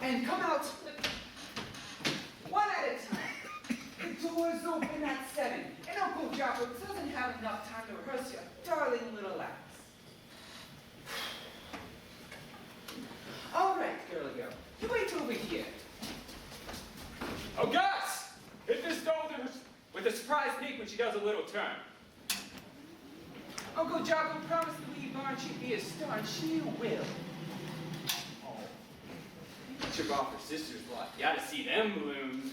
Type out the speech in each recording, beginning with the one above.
and come out one at a time. The doors open at 7, and Uncle Jocko doesn't have enough time to rehearse your darling little acts. All right, girly girl, you wait over here. Oh, Gus! Hit this doll with a surprise peek when she does a little turn. Uncle Jocko promised the wee barn she'd be a star, and she will. Oh. Took off her sister's blood. You gotta see them balloons.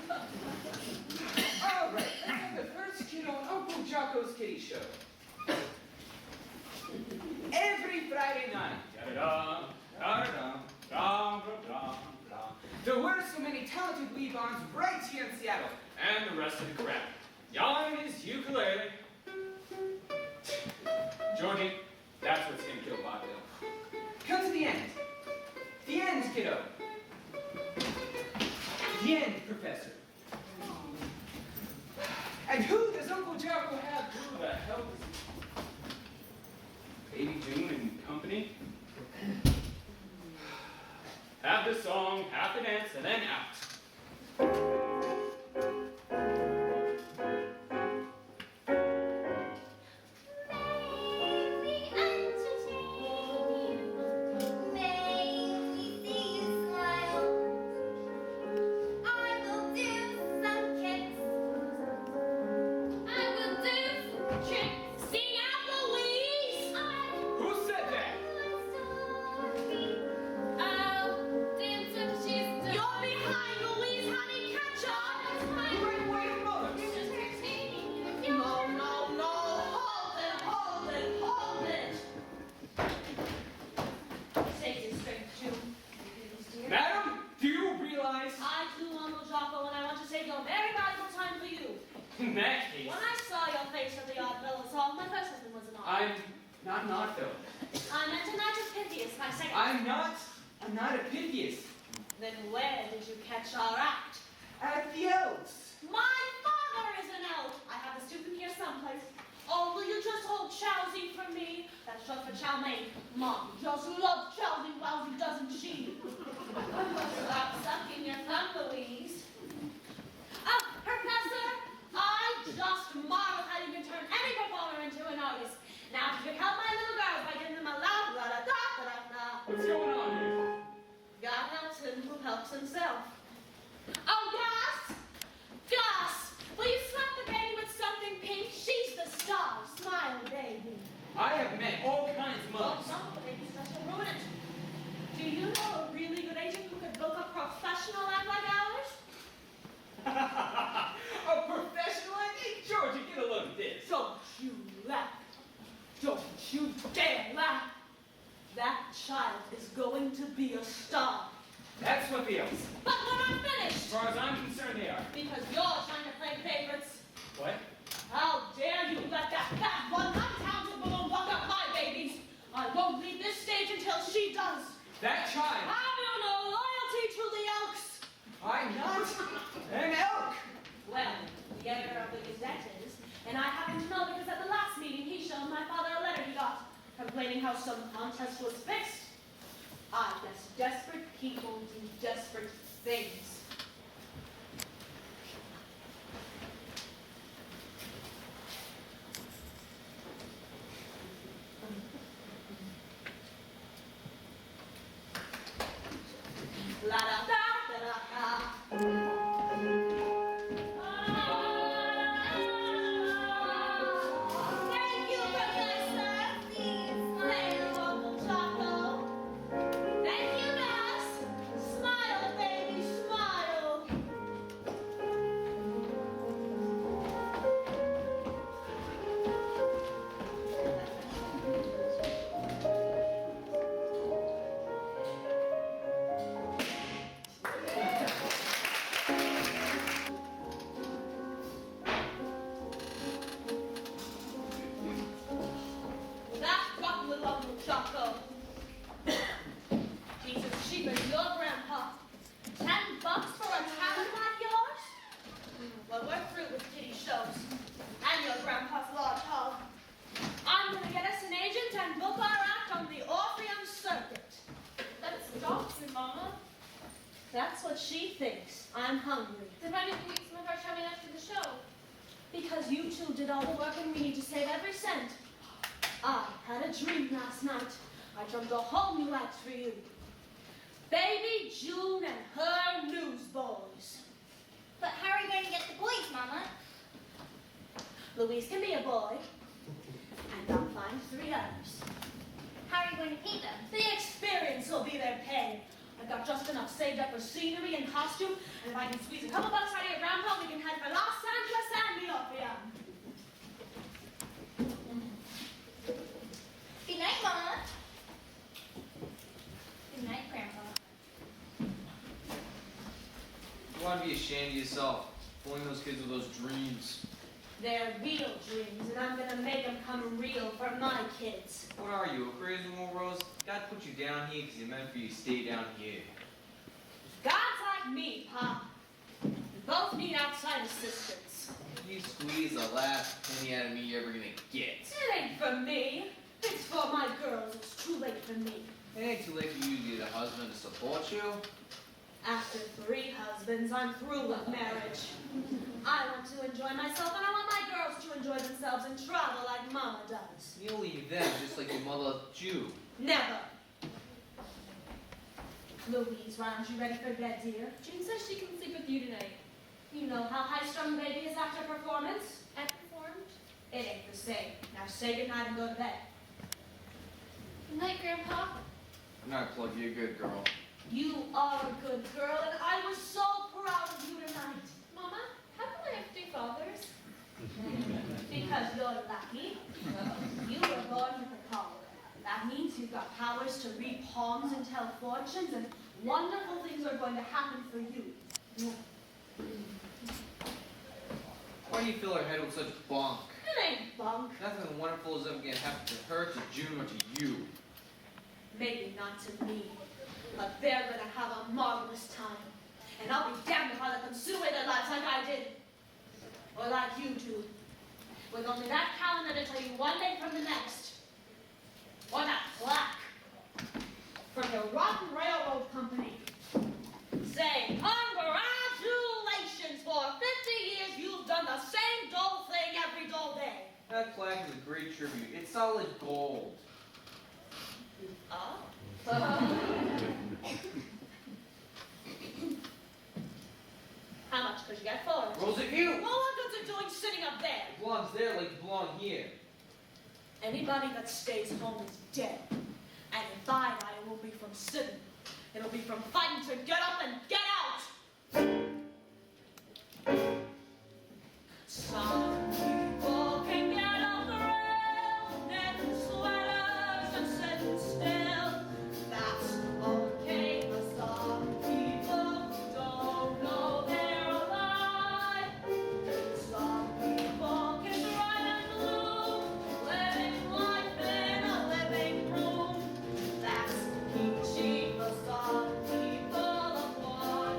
All right, let's have the first kid on Uncle Jocko's Kitty Show. Every Friday night. Da-da-da, da-da-da, da-da-da-da. There were so many talented wee barns right here in Seattle. And the rest of the crowd. Yawning his ukulele. Georgie, that's what's gonna kill Bob Bill. Come to the end. The end, kiddo. The end, Professor. And who does Uncle Jocko have? Who the hell is Baby June and company? Half the song, half the dance, and then out. In that case... When I saw your face at the Odd Fellows Hall, my first husband was an odd. I'm not an odd fellow. I meant a knight of Pythias, my second. I'm not a Pythias. Then where did you catch our act? At the Elves. My father is an elf. I have a student here someplace. Oh, will you just hold Chowsy for me? That's short for chow mein. Mom just loves Chowsy Wowsy, doesn't she? Stop sucking your thumb, Louise. Oh, Professor, I just marvel how you can turn any performer into an artist. Now, if you help my little girls by giving them a loud la-da-da-da-da-da. What's going on here? God helps him who helps himself. Oh, Gus! Gus! Will you slap the baby with something pink? She's the star. Smile, baby. I have met all kinds of Well, mothers. some of the babies just will ruin it. Do you know a really good agent who could book a professional act like ours? A professional? Hey, Georgia, get a look at this. Don't you laugh. Don't you dare laugh. That child is going to be a star. That's what the Elves. But when I'm finished, As far as I'm concerned, they are. because you're trying to play favorites. What? How dare you let that fat one untalented balloon buck up my babies? I won't leave this stage until she does. That child. Have you no loyalty to the Elks? I'm not an elk. Well, the editor of the Gazette is, and I happen to know because at the last meeting he showed my father a letter he got, complaining how some contest was fixed. I guess desperate people do desperate things. La da da da da da. Thank you, Professor. Thank you, Uncle Jocko. Thank you, Gus. Smile, baby, smile. That's what she thinks. I'm hungry. Then why didn't you eat some of our chow mein after the show? Because you two did all the work and we need to save every cent. I had a dream last night. I dreamt a whole new act for you. Baby June and her newsboys. But how are you going to get the boys, Mama? Louise can be a boy, and I'll find 3 others. How are you going to pay them? The experience will be their pay. I've got just enough saved up for scenery and costume, and if I can squeeze a couple bucks out of your grandpa, we can head for Los Angeles and the Opera. Good night, Mama. Good night, Grandpa. You want to be ashamed of yourself, fooling those kids with those dreams. They're real dreams, and I'm gonna make them come real for my kids. What are you, a crazy little Rose? God put you down here because He meant for you to stay down here. God's like me, Pop. We both need outside assistance. You squeeze the last penny out of me you're ever gonna get. It ain't for me. It's for my girls. It's too late for me. It ain't too late for you to get a husband to support you. After 3 husbands, I'm through with marriage. I want to enjoy myself, and I want my girls to enjoy themselves and travel like Mama does. You'll leave them just like your mother left you. Never. Louise, aren't you ready for bed, dear? June says she can sleep with you tonight. You know how high-strung the baby is after performance? I performed. It ain't the same. Now say goodnight and go to bed. Good night, Grandpa. I'm not plug you a good girl. You are a good girl, and I was so proud of you tonight. Mama, how come I have 3 fathers? Because you're lucky. You were born with a collar. That means you've got powers to read palms and tell fortunes, and wonderful things are going to happen for you. Why do you fill her head with such bunk? It ain't bunk. Nothing wonderful is ever gonna happen to her, to June, or to you. Maybe not to me, but they're gonna have a marvelous time. And I'll be damned if I let them sit away their lives like I did. Or like you do. With only that calendar to tell you one day from the next. Or that plaque from the Rotten Railroad Company saying, congratulations, for 50 years you've done the same dull thing every dull day. That plaque is a great tribute. It's solid gold. Oh? How much could you get for it? Rose of you! Well, what good's it doing sitting up there? It belongs there like it belongs here. Anybody that stays home is dead. And if I die, it won't be from sitting. It'll be from fighting to get up and get out. Some people can get off the rail, knitting sweaters and sitting still. That's okay, but some people don't know they're alive. Some people can drive and bloom, living life in a living room. That's peachy, but some people are born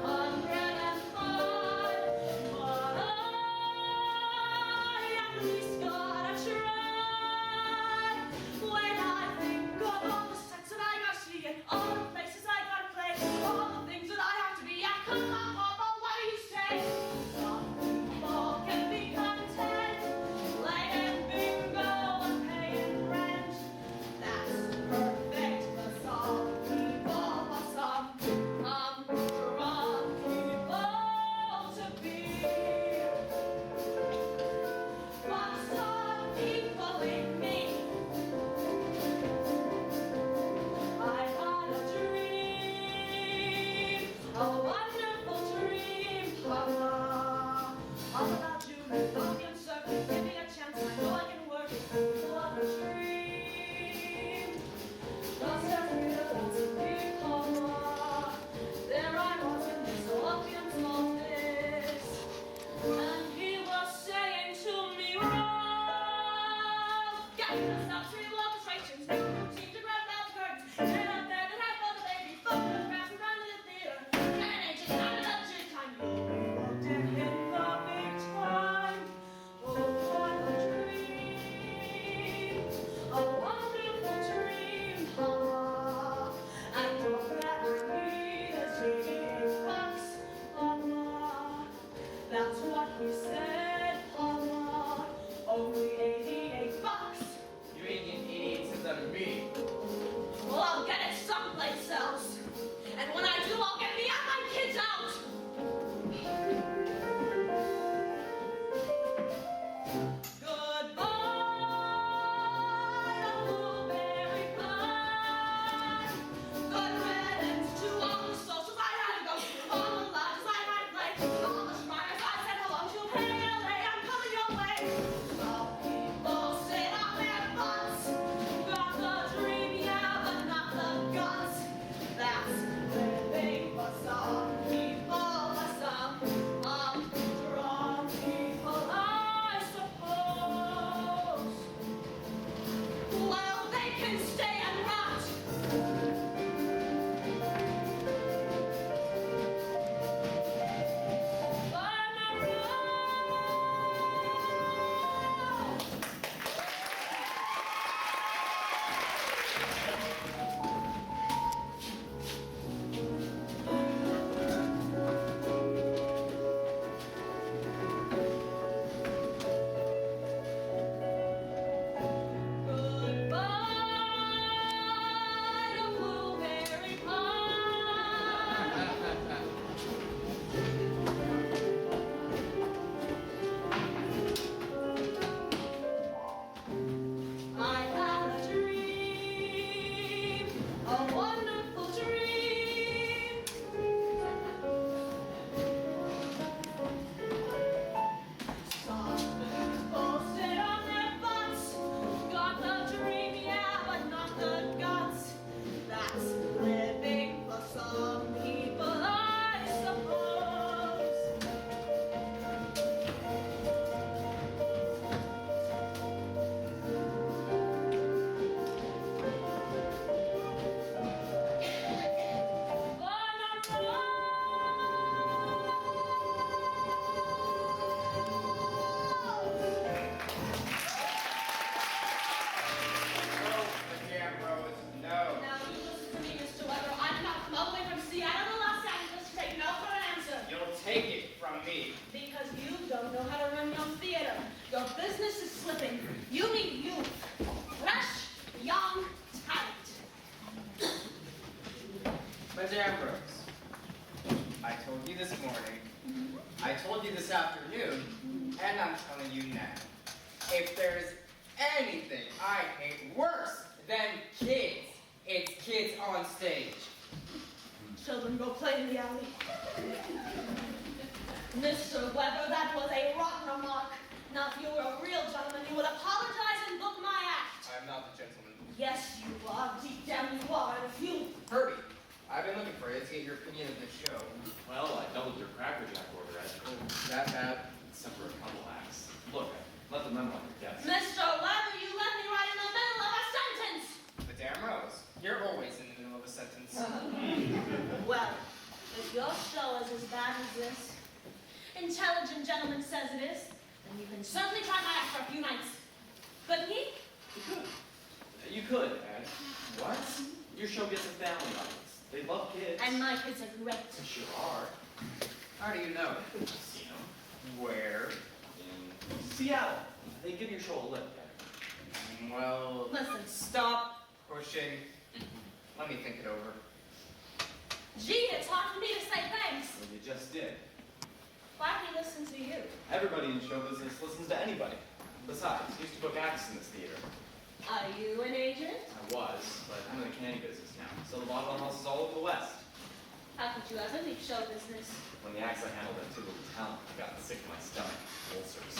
me? Because you don't know how to run your theater. Your business is slipping. You need youth. Fresh, young talent. Madame Rose, I told you this morning, I told you this afternoon, and I'm telling you now. If there's anything I hate worse than kids, it's kids on stage. Children, go play in the alley. Mr. Weber, that was a rotten remark. Now, if you were a real gentleman, you would apologize and book my act. I'm not the gentleman. Yes, you are. Deep down you are. And if you... Herbie, I've been looking for you to get your opinion of this show. Well, I doubled your Cracker Jack order, Ed. That bad? Except for a couple acts. Look, I left the memo on your desk. Mr. Weber, you left me right in the middle of a sentence. Madame Rose, you're always in the middle of a sentence. Well, if your show is as bad as this intelligent gentleman says it is, then you can certainly try my act for a few nights. Couldn't he? You could. You could, Ed. What? Your show gets a family audience. They love kids. And my kids are great. They sure are. How do you know? I've seen them. Where? In Seattle. They give your show a lift, Ed. Well, Listen, stop pushing. Let me think it over. gee, it's hard for me to say thanks. Well, you just did. Why do we listen to you? Everybody in show business listens to anybody. Besides, I used to book acts in this theater. Are you an agent? I was, but I'm in the candy business now. So the vaudeville houses all over the West. How could you ever leave show business? When the acts I handled had too little talent, I got sick to my stomach. Ulcers.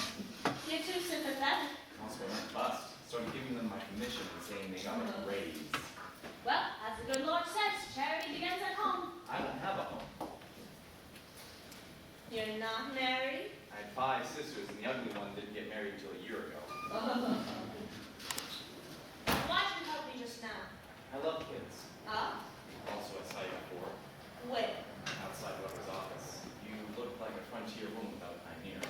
You're too sympathetic. Also, I went bust. Started giving them my commission and saying they got a raise. Well, as the good Lord says, charity begins at home. I don't have a home. You're not married? I had 5 sisters, and the ugly one didn't get married until a year ago. Why did you help me just now? I love kids. Ah, Also, I saw you before, wait. outside Weber's office. You looked like a frontier woman without a pioneer.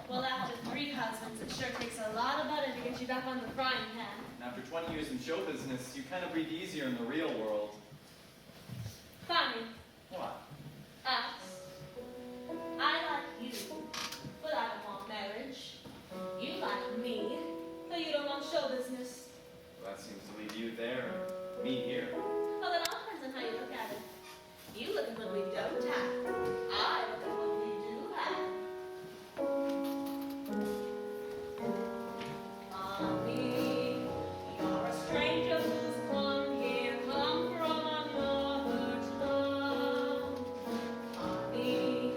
Well, after 3 husbands, it sure takes a lot of butter to get you back on the frying pan. And after 20 years in show business, you kind of breathe easier in the real world. Funny. What? Us. I like you, but I don't want marriage. You like me, but you don't want show business. Well, that seems to leave you there and me here. Well, it all depends on how you look at it. You look at what we don't have. I look at what we do have. Mommy, you're a stranger who's come here, come from another town. Mommy,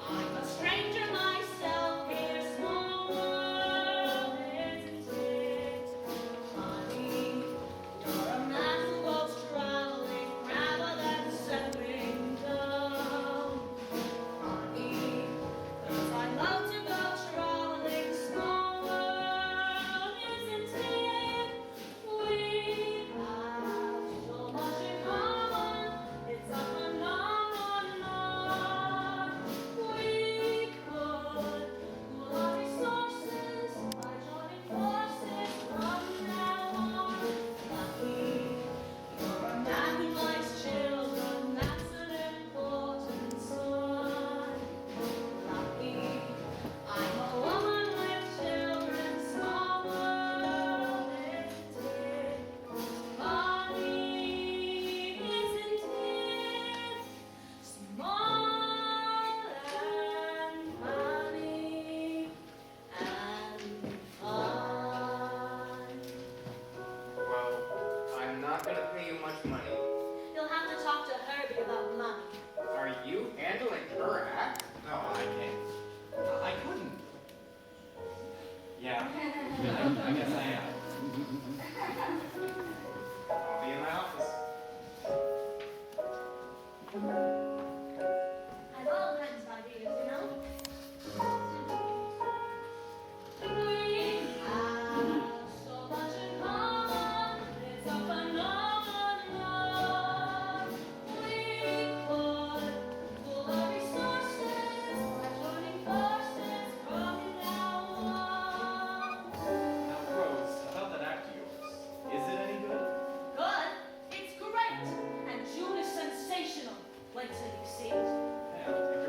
I'm a stranger myself here, small world, isn't it? Mommy, you're a man who goes traveling rather than settling down. Mommy, 'cause I love to go traveling, small world, isn't it? We have so much in common, it's a phenomenon. We could pool our resources by joining forces from now on. Lucky, you're a man who likes children, that's an important sign. Lucky, I'm a woman with children, small world, isn't it? Money, isn't it? Small and funny and fun. Well, I'm not gonna pay you much money. You'll have to talk to Herbie about money. Are you handling her act? No, I can't. I couldn't. Yeah, I guess I am. I'll be in my office. I've all kinds of ideas, you know? We have so much in common, it's a phenomenon. We could pool our resources by joining forces from now on. Now, Rose, about that act of yours, is it any good? Good, it's great, and June is sensational. Wait till you see it. Yeah, I'll take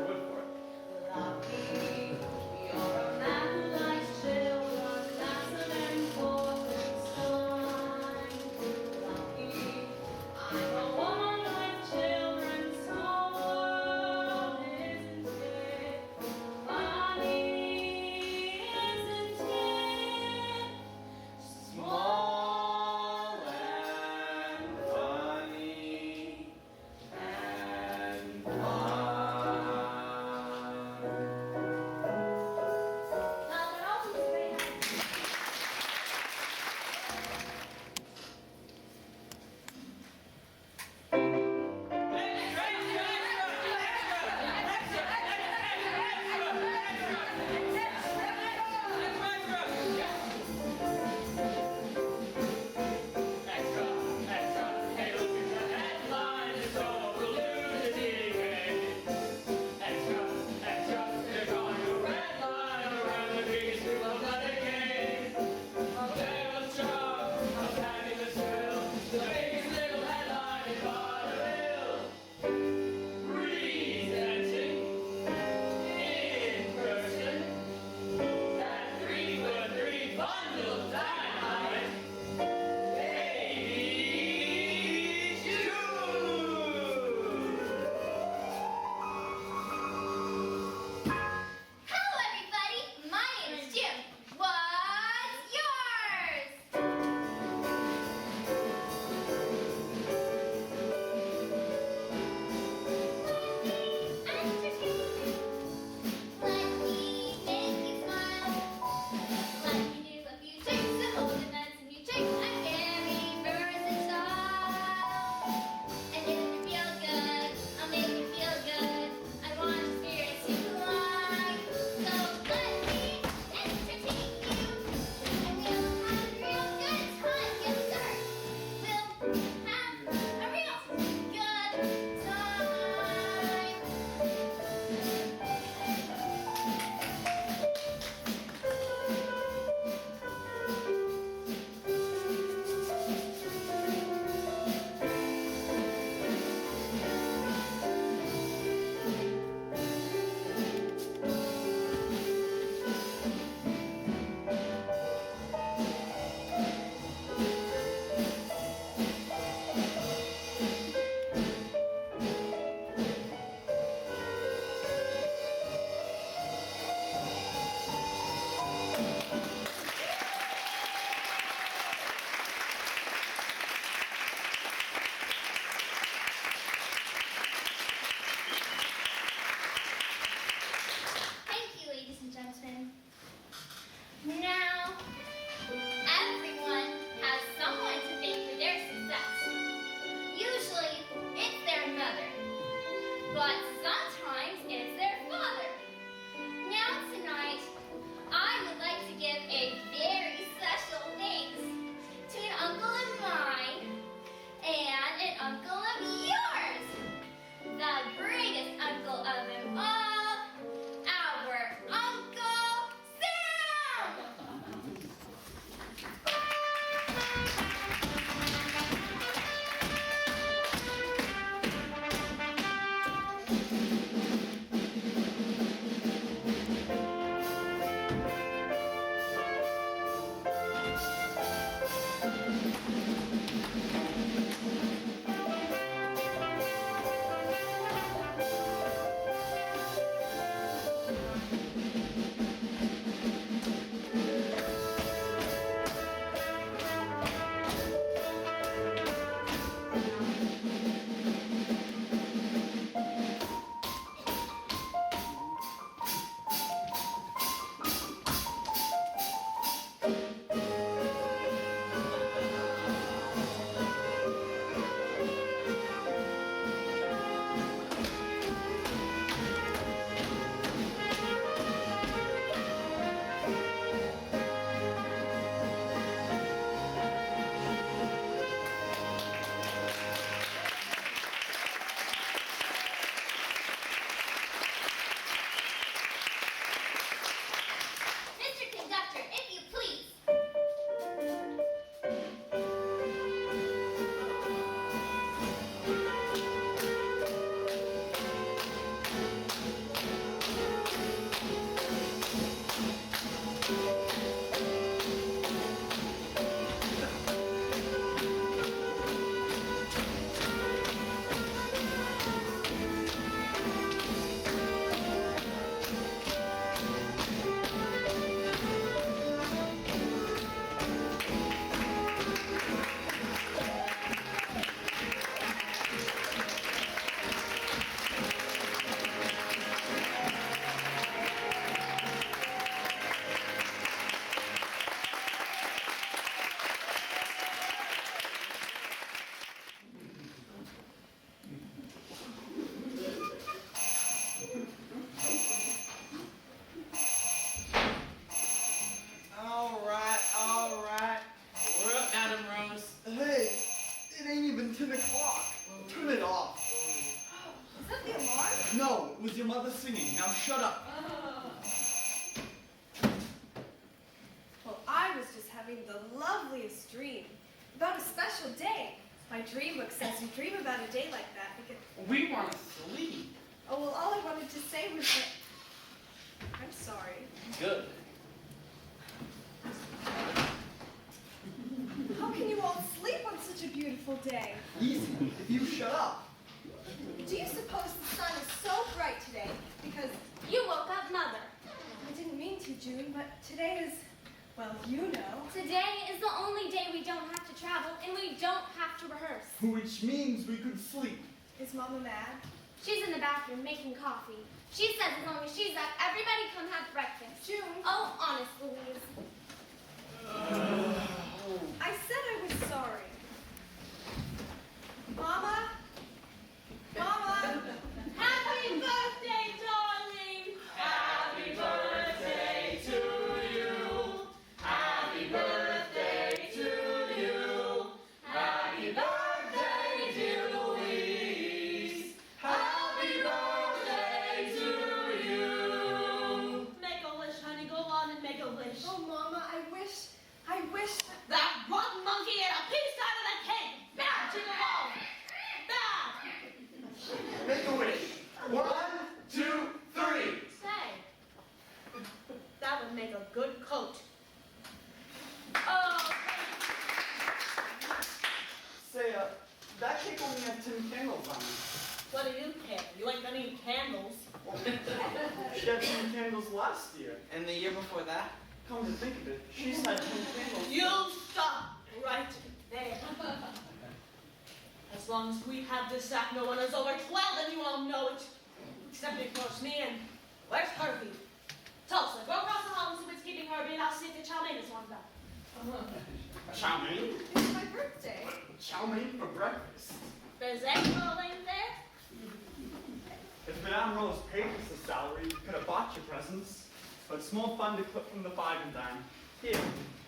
was your mother singing. Now shut up. Well, I was just having the loveliest dream about a special day. My dream book says you dream about a day like that because... We want to sleep. Oh, well, all I wanted to say was that... I'm sorry. Good. How can you all sleep on such a beautiful day? Easy, if you shut up. Do you suppose the sun is so bright today because... You woke up Mother. I didn't mean to, June, but today is... Well, you know. Today is the only day we don't have to travel and we don't have to rehearse. Which means we could sleep. Is Mama mad? She's in the bathroom making coffee. She says as long as she's up, everybody come have breakfast. June. Oh, honest, Louise. I said I was sorry. Mama? Mama? Happy birthday, darling! Happy birthday to you! Happy birthday to you! Happy birthday, dear Louise! Happy birthday to you! Make a wish, honey. Go on and make a wish. Oh, Mama, I wish that... That rotten monkey ate a piece out of the cake! Bad to the wall! Bad! Make a wish. 1, 2, 3. Say, that would make a good coat. Oh, Say, that cake only had 10 candles on it. what do you care? You ain't gonna eat candles. She had 10 candles last year. And the year before that? Come to think of it, she's had 10 candles. You stop right there. As long as we have this sack, no one is over 12, and you all know it. Except of course me and where's Herbie? Tulsa, go across the hall and see what's keeping Herbie, and I'll see if the chow mein is warmed up. Chow mein? It's my birthday. Chow mein for breakfast. There's egg roll in there. If Madame Rose paid us a salary, we could have bought your presents. But small fund to clip from the 5 and dime. Here,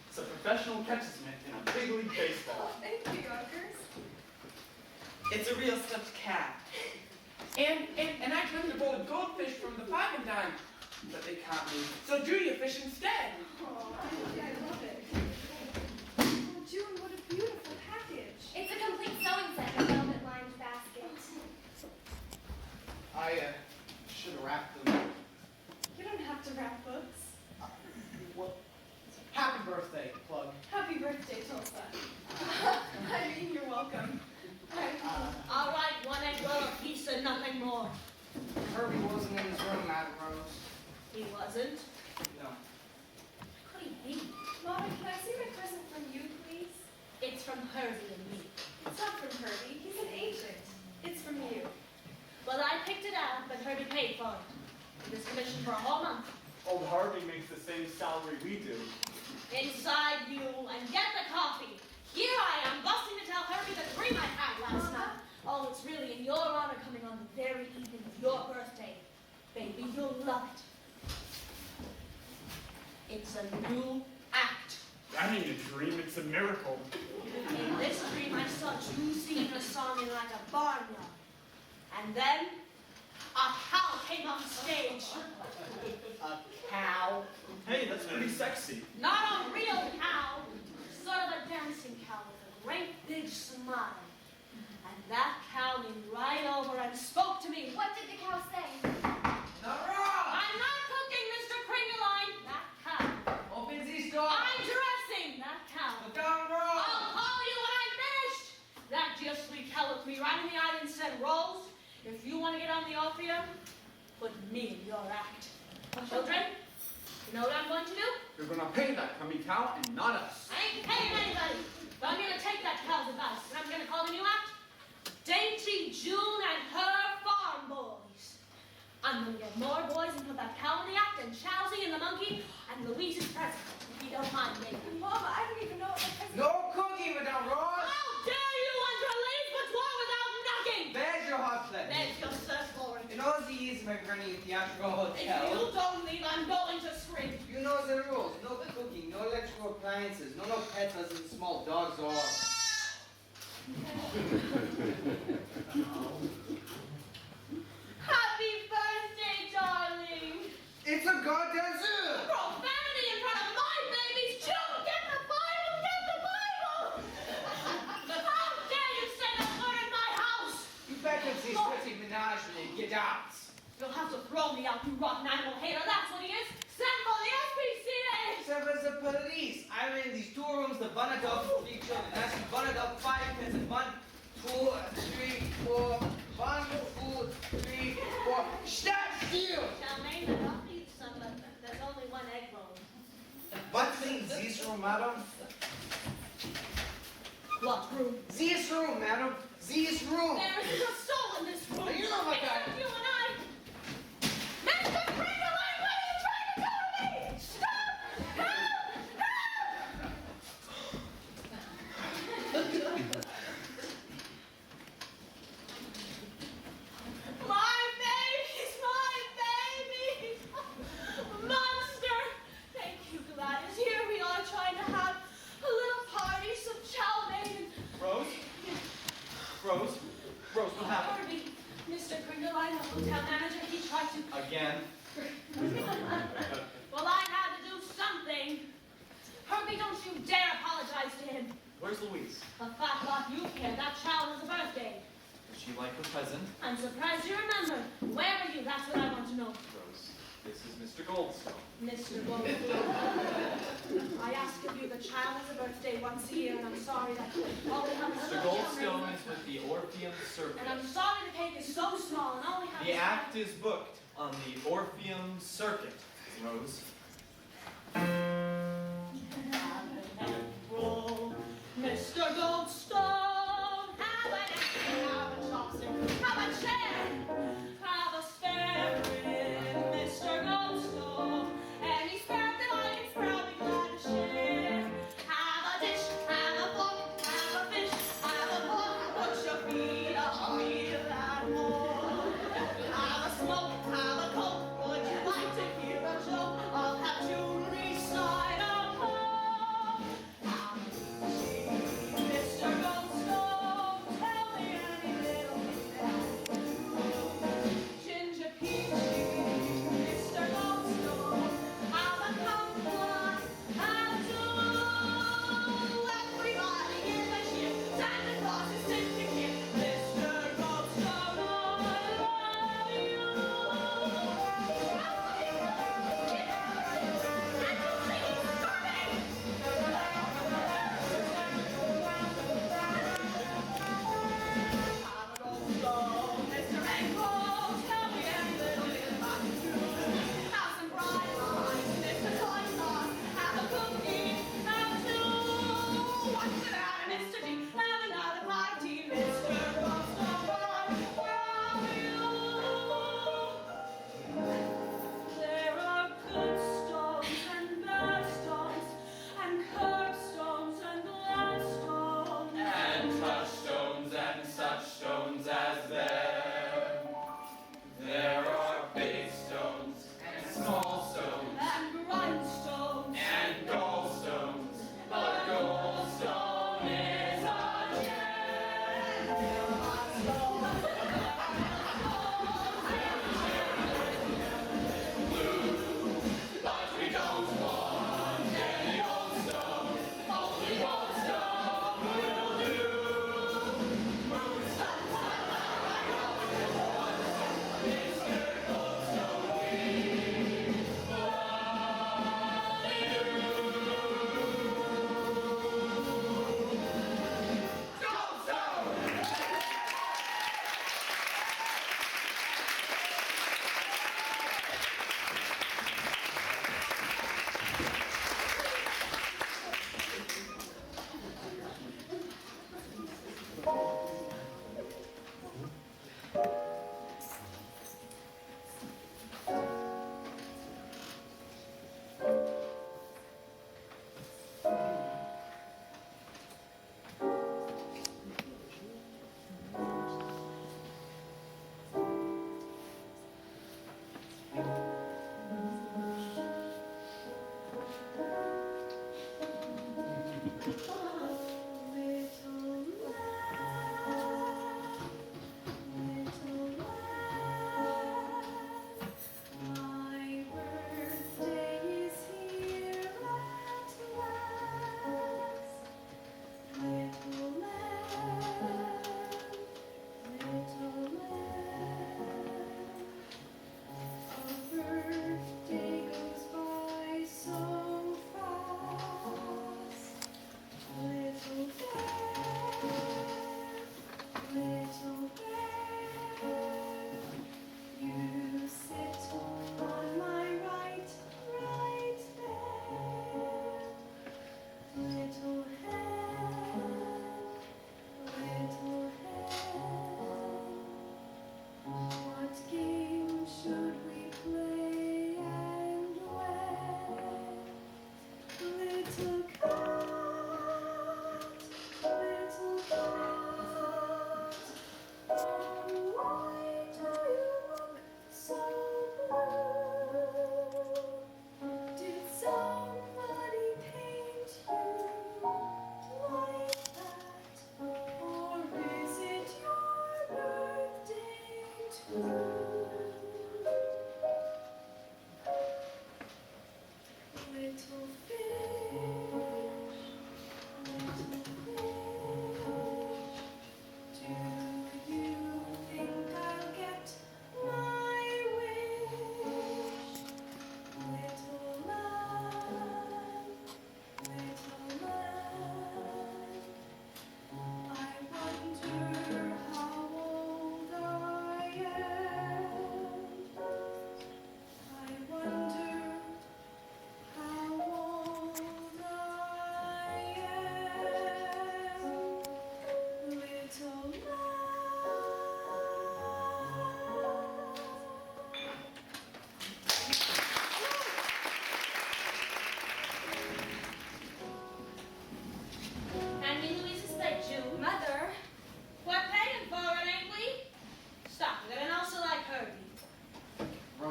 it's a professional catcher's mitt in a big league baseball. Oh, thank you, Yonkers. It's a real stuffed cat. And I turned to bowl of goldfish from the 5 and dime, but they caught me. So drew you fish instead. Oh, I love it. Oh, June, what a beautiful package. It's a complete sewing set and velvet-lined basket. I should have wrapped them. You don't have to wrap books. Well, happy birthday, Plug. Happy birthday, Tulsa. I mean, you're welcome. All right, one egg roll apiece and nothing more. Herbie wasn't in his room, Madam Rose. He wasn't. No. What do you mean? Mama, can I see my present from you, please? It's from Herbie and me. It's not from Herbie. He's an agent. It's from you. Well, I picked it out, but Herbie paid for it. He was commissioned for a whole month. Old Harvey makes the same salary we do. Inside you and get the coffee. Here I am, busting to tell Herbie the dream I had last night. Oh, it's really in your honor coming on the very evening of your birthday. Baby, you'll love it. It's a new act. That ain't a dream, it's a miracle. In this dream, I saw you singing a song in like a barnyard. And then, a cow came on stage. A cow. Hey, that's pretty sexy. Not a real cow, sort of a dancing cow with a great big smile. And that cow leaned right over and spoke to me. What did the cow say? I'm not cooking, Mr. Kringeline. That cow. Open these doors. I'm dressing that cow. Look down, bro. I'll call you when I'm finished. That Gypsy cow looked me right in the eye and said, Rose, if you want to get on the orpheum, put me in your act. Children, you know what I'm going to do? You're gonna pay that crummy cow and not us. I ain't paying anybody, but I'm going to take that cow's advice, and I'm going to call the new act Dainty June and Her Farm Boys. I'm going to get more boys and put that cow in the act, and Chowsy and the monkey, and Louise's present, if you don't mind, baby. Mama, I don't even know what my present... No cooking, Madame Rose. How dare you underleave what's war without knocking? There's your hot plate. There's your search for it. In all these my running theatrical If hotel. you don't leave, I'm going to scream. You know the rules. No cooking, no electrical appliances, no pets as in small dogs or... Happy birthday! Gypsy's pretty menagerie. Get out. You'll have to throw me out, you rotten animal hater. That's what he is. Send for the SPCA. Servers the police. I'm in these 2 rooms, the one adult, 3 children. That's 1 adult, 5 kids, and 1, 2, 3, 4. 1, 2, 3, 4. Stop still! Charmaine, I'll eat some, but there's only 1 egg roll. What's in this room, madam? What room? This room, madam. This room. There is a soul in this room. You know what I- Except you and I. Mr. Tringali, what are you trying to do to me? Stop! Help! My babies, my babies! Monster! Thank you, Gladys. Here we are trying to have a little party, some chow mein. Rose? Rose? Rose, what happened? Harvey, Mr. Tringali, the hotel manager, he tried to... Again? Well, I had to do something. Herbie, don't you dare apologize to him. Where's Louise? A fat lot you care. That child has a birthday. Does she like her present? I'm surprised you remember. Where were you? That's what I want to know. Rose, this is Mr. Goldstone. Mr. Goldstone. I ask of you, the child has a birthday once a year, and I'm sorry that all we have is a Mr. little Goldstone children. is with the Orpheum Circuit. And I'm sorry the cake is so small, and all we have The is... act is booked on the Orpheum Circuit, Rose. Mr. Goldstone, have an apple, have a chopstick, have a chair, have a spare rib, Mr. Goldstone. Any spare that I can spare, I'll be glad to share. Have a dish, have a fork, have a fish, have a pork, put your feet up, feel that more. Have a smoke, have a coke, would you like to hear a joke? I'll have jewelry so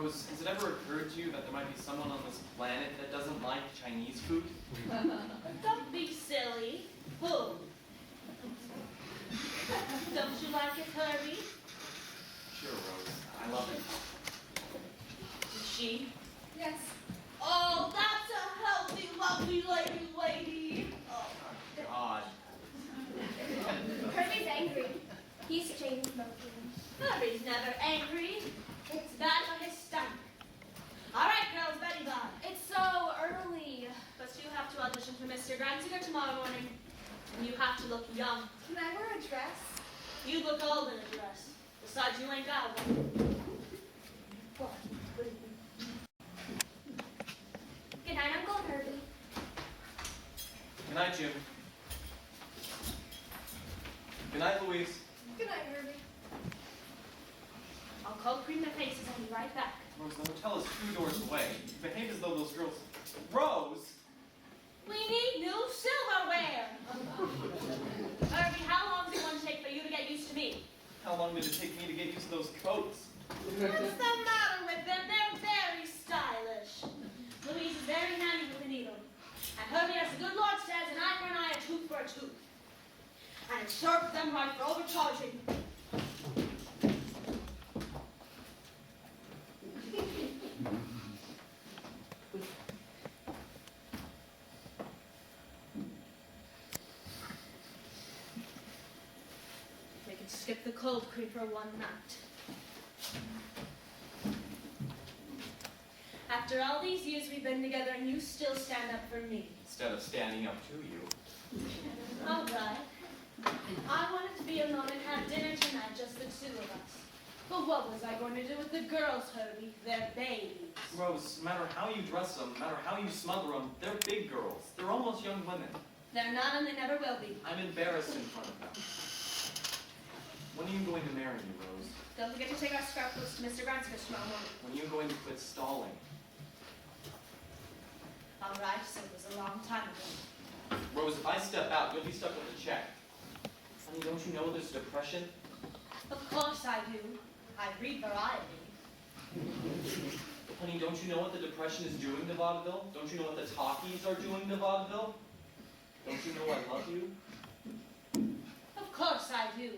Rose, has it ever occurred to you that there might be someone on this planet that doesn't like Chinese food? Don't be silly. Who? Don't you like it, Herbie? Sure, Rose. I love it. Did she? Yes. Oh, that's a healthy, lovely lady. Oh. Oh, God. Kirby's angry. He's chain smoking. Herbie's never angry. It's bad for his stomach. All right, girls, Betty Bob. It's so early. But you have to audition for Mr. Gransinger tomorrow morning. And you have to look young. Can I wear a dress? You look old in a dress. Besides, you ain't got one. Good night, Uncle Herbie. Good night, Jim. Good night, Louise. Good night, Herbie. I'll cold cream their faces and be right back. Rose, the hotel is 2 doors away. You behave as though those girls... Rose! We need new silverware. Herbie, how long is it going to take for you to get used to me? How long did it take me to get used to those coats? What's the matter with them? They're very stylish. Louise is very handy with the needle. And Herbie, as the good Lord says, an eye for an eye, a tooth for a tooth. And it serves them right for overcharging. We can skip the cold cream for one night. After all these years we've been together and you still stand up for me. Instead of standing up to you. All right. I wanted to be alone and have dinner tonight, just the two of us. But what was I going to do with the girls, Herbie? They're babies. Rose, no matter how you dress them, no matter how you smother them, they're big girls. They're almost young women. They're not and they never will be. I'm embarrassed in front of them. When are you going to marry me, Rose? Don't forget to take our scrapbooks to Mr. Gransinger tomorrow morning. When are you going to quit stalling? All right, so it was a long time ago. Rose, if I step out, you'll be stuck with a check. Honey, don't you know there's depression? Of course I do. I read variety. Honey, don't you know what the depression is doing to vaudeville? Don't you know what the talkies are doing to vaudeville? Don't you know I love you? Of course I do.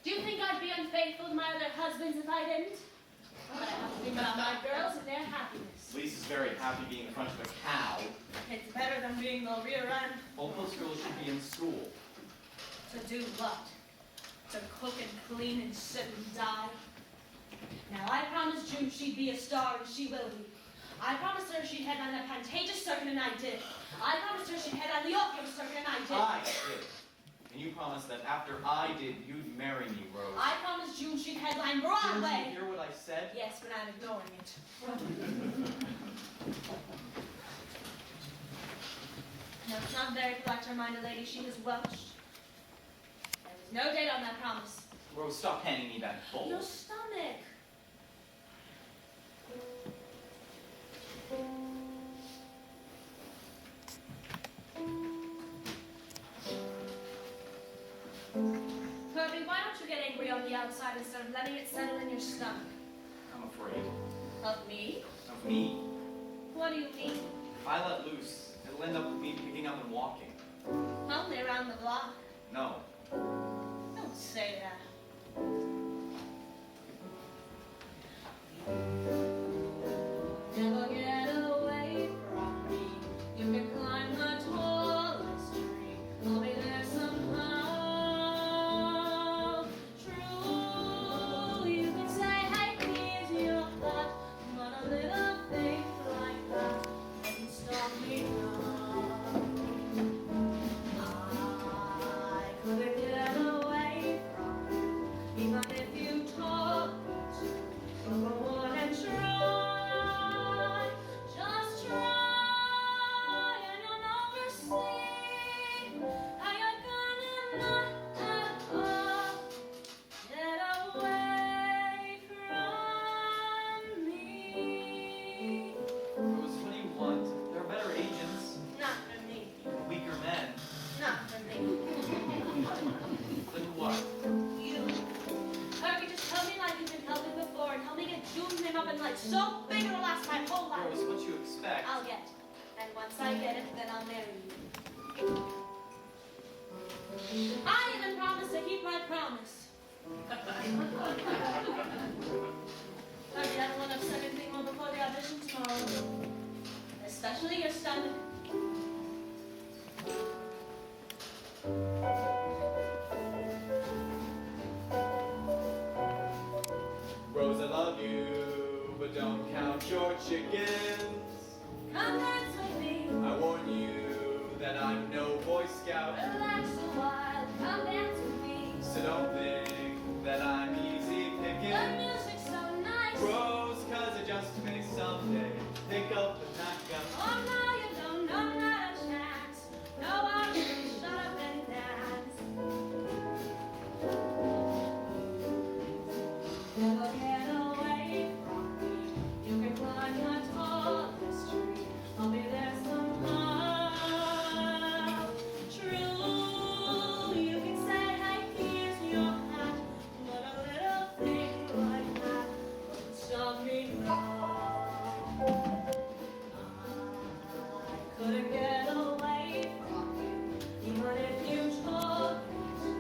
Do you think I'd be unfaithful to my other husbands if I didn't? But I have to think about my girls and their happiness. Lise is very happy being in front of a cow. It's better than being the rear end. All those girls should be in school. To do what? To cook and clean and sit and die? Now, I promised June she'd be a star, and she will be. I promised her she'd head on the Pantages circuit, and I did. I promised her she'd head on the Opium circuit, and I did. I did. And you promised that after I did, you'd marry me, Rose. I promised June she'd headline Didn't Broadway. you hear what I said? Yes, but I'm ignoring it. No, it's not very polite to remind a lady she has welched. There was no date on that promise. Rose, stop handing me that bowl. Your stomach. Herbie, why don't you get angry on the outside instead of letting it settle in your stomach? I'm afraid. Of me? Of me. What do you mean? If I let loose, it'll end up with me picking up and walking. Only around the block. No. Don't say that. Never get away from me. You can climb the tallest tree. I'll be there somehow. True, you can say, hey, here's your thought. But a little thing like that doesn't stop me now. I couldn't get away from you. Even came up in life so big it'll last my whole life. Rose, what you expect? I'll get it. And once I get it, then I'll marry you. I even promised to keep my promise. Hurry, everyone up 17 more before the audition tomorrow. Especially your stomach. Rose, I love you, but don't count your chickens. Come dance with me. I warn you that I'm no Boy Scout. Relax a while. Come dance with me. So don't think that I'm easy The picking. music's so nice. Rose, cause I just may someday pick up the nightgown. Oh, no, you don't know, not a chance. No, I will shut up and dance. Never get away from me. You can climb the tallest tree. I'll be there somehow. True, you can say, hey, here's your hat. But a little thing like that wouldn't stop me now. I couldn't get away from you, even if you told me to.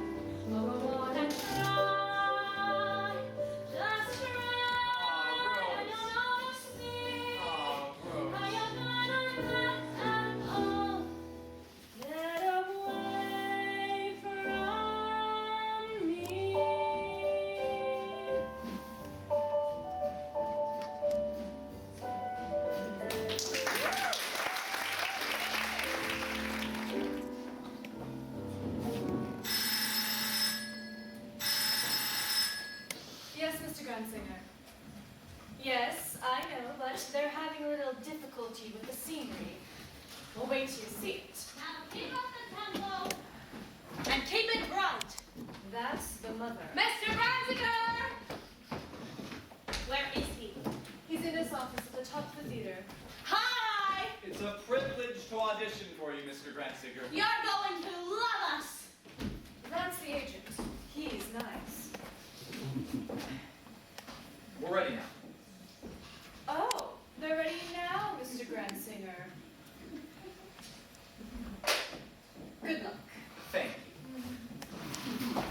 But I wanna try, just try. I don't know to see how you're gonna let and all get away from me. Yes, Mr. Grunsinger. Yes, I know, but they're having a little difficulty with the scenery. We'll wait till you see it. Now keep up the tempo and keep it bright. That's the mother. Mr. Grunsinger! Where is he? He's in his office at the top of the theater. Hi! It's a privilege to audition for you, Mr. Grantziger. You're going to love us! That's the agent. He's nice. We're ready now. Oh, they're ready now, Mr. Grunsinger. Good luck. Thank you.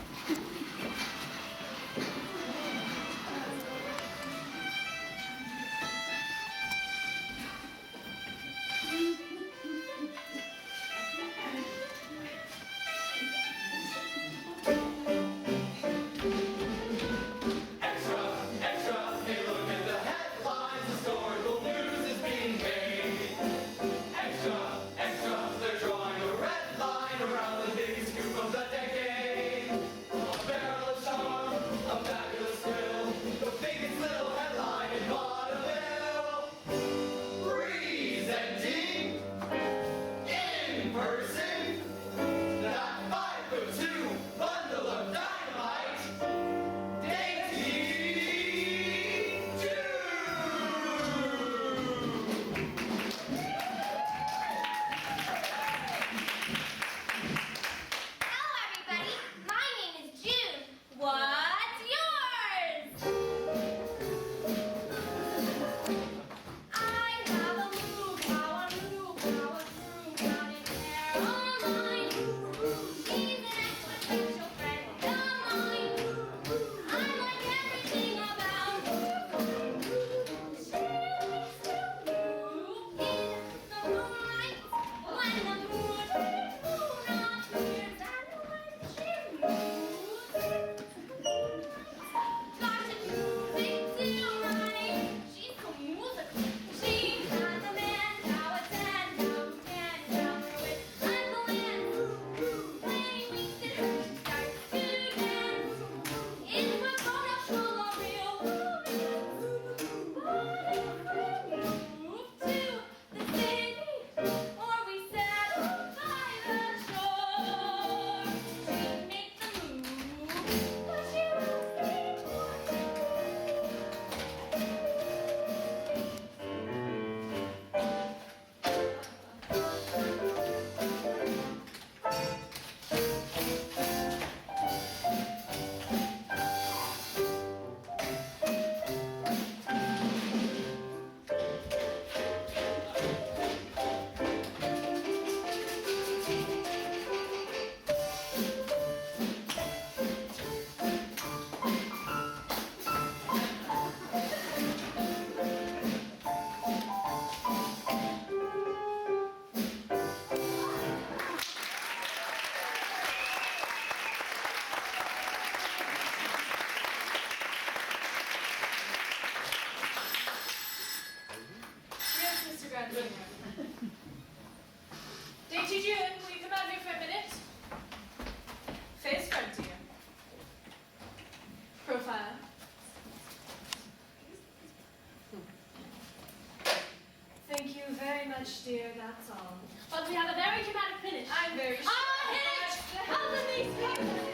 Extra, extra, hey, look much, dear, that's all. But we have a very dramatic finish. I'm very sure. Ah, hit! Out of these people!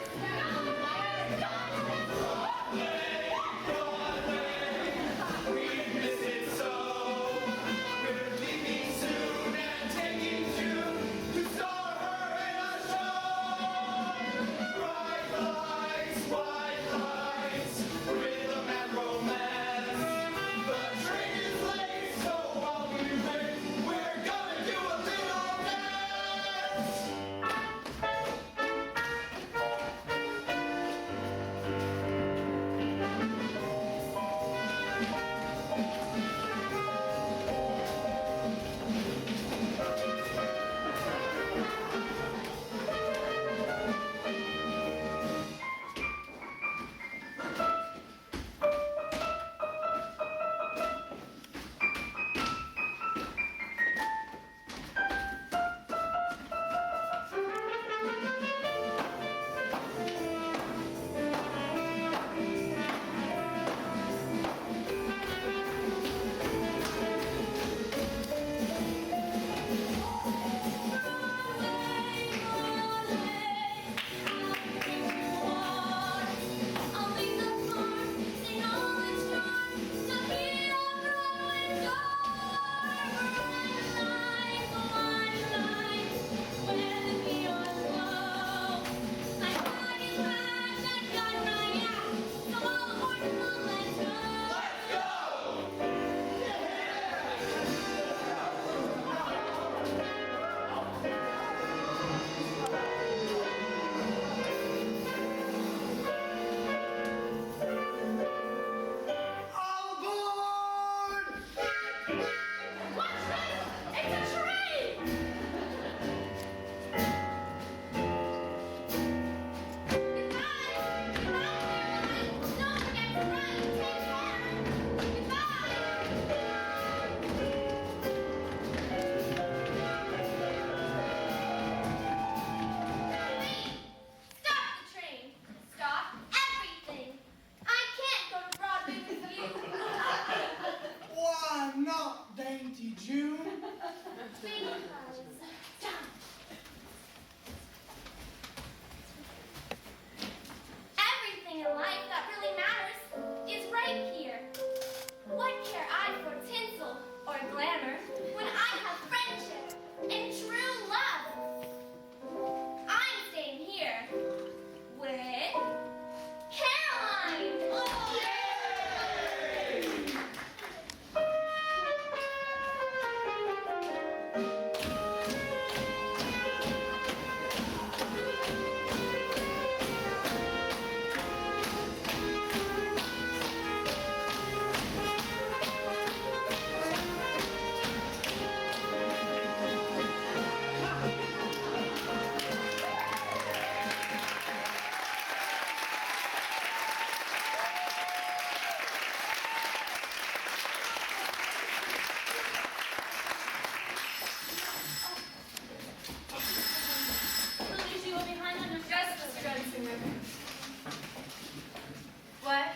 What?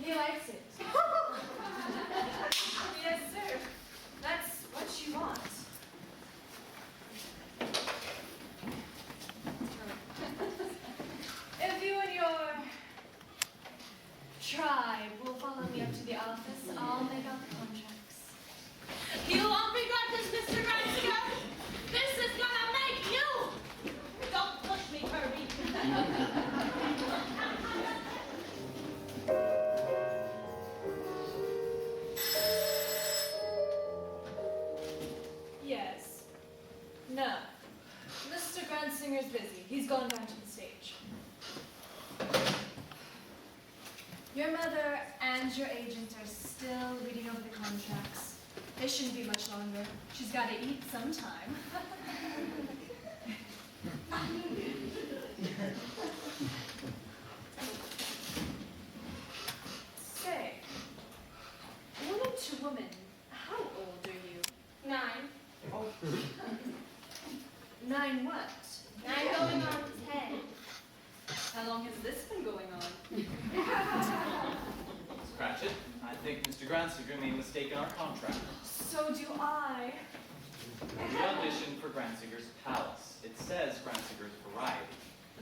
He likes it. Yes, sir. That's what you want. If you and your tribe will follow me up to the office, I'll make out the contracts. You won't regret this, Mr. Ransiger. This is gonna make you. Don't push me, Kirby. Yes. No. Mr. Gransinger's busy. He's gone back to the stage. Your mother and your agent are still reading over the contracts. It shouldn't be much longer. She's got to eat sometime. Say, woman to woman, how old are you? 9. Oh. 9 what? 9 going on 10. How long has this been lesson going on. Cratchit, I think Mr. Gransiger made a mistake in our contract. So do I. We auditioned for Gransiger's Palace. It says Gransiger's Variety,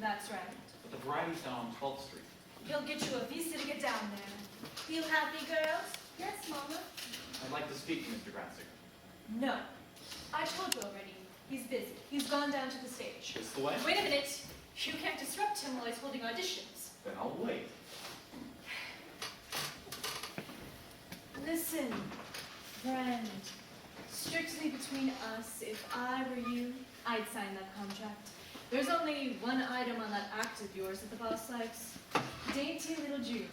That's right. but the Variety's down on 12th Street. He'll get you a visa to get down there. You happy, girls? Yes, Mama. I'd like to speak to Mr. Gransiger. No. I told you already. He's busy. He's gone down to the stage. This the way? Wait a minute. You can't disrupt him while he's holding auditions. Then I'll wait. Listen, friend. Strictly between us, if I were you, I'd sign that contract. There's only one item on that act of yours that the boss likes. Dainty little June.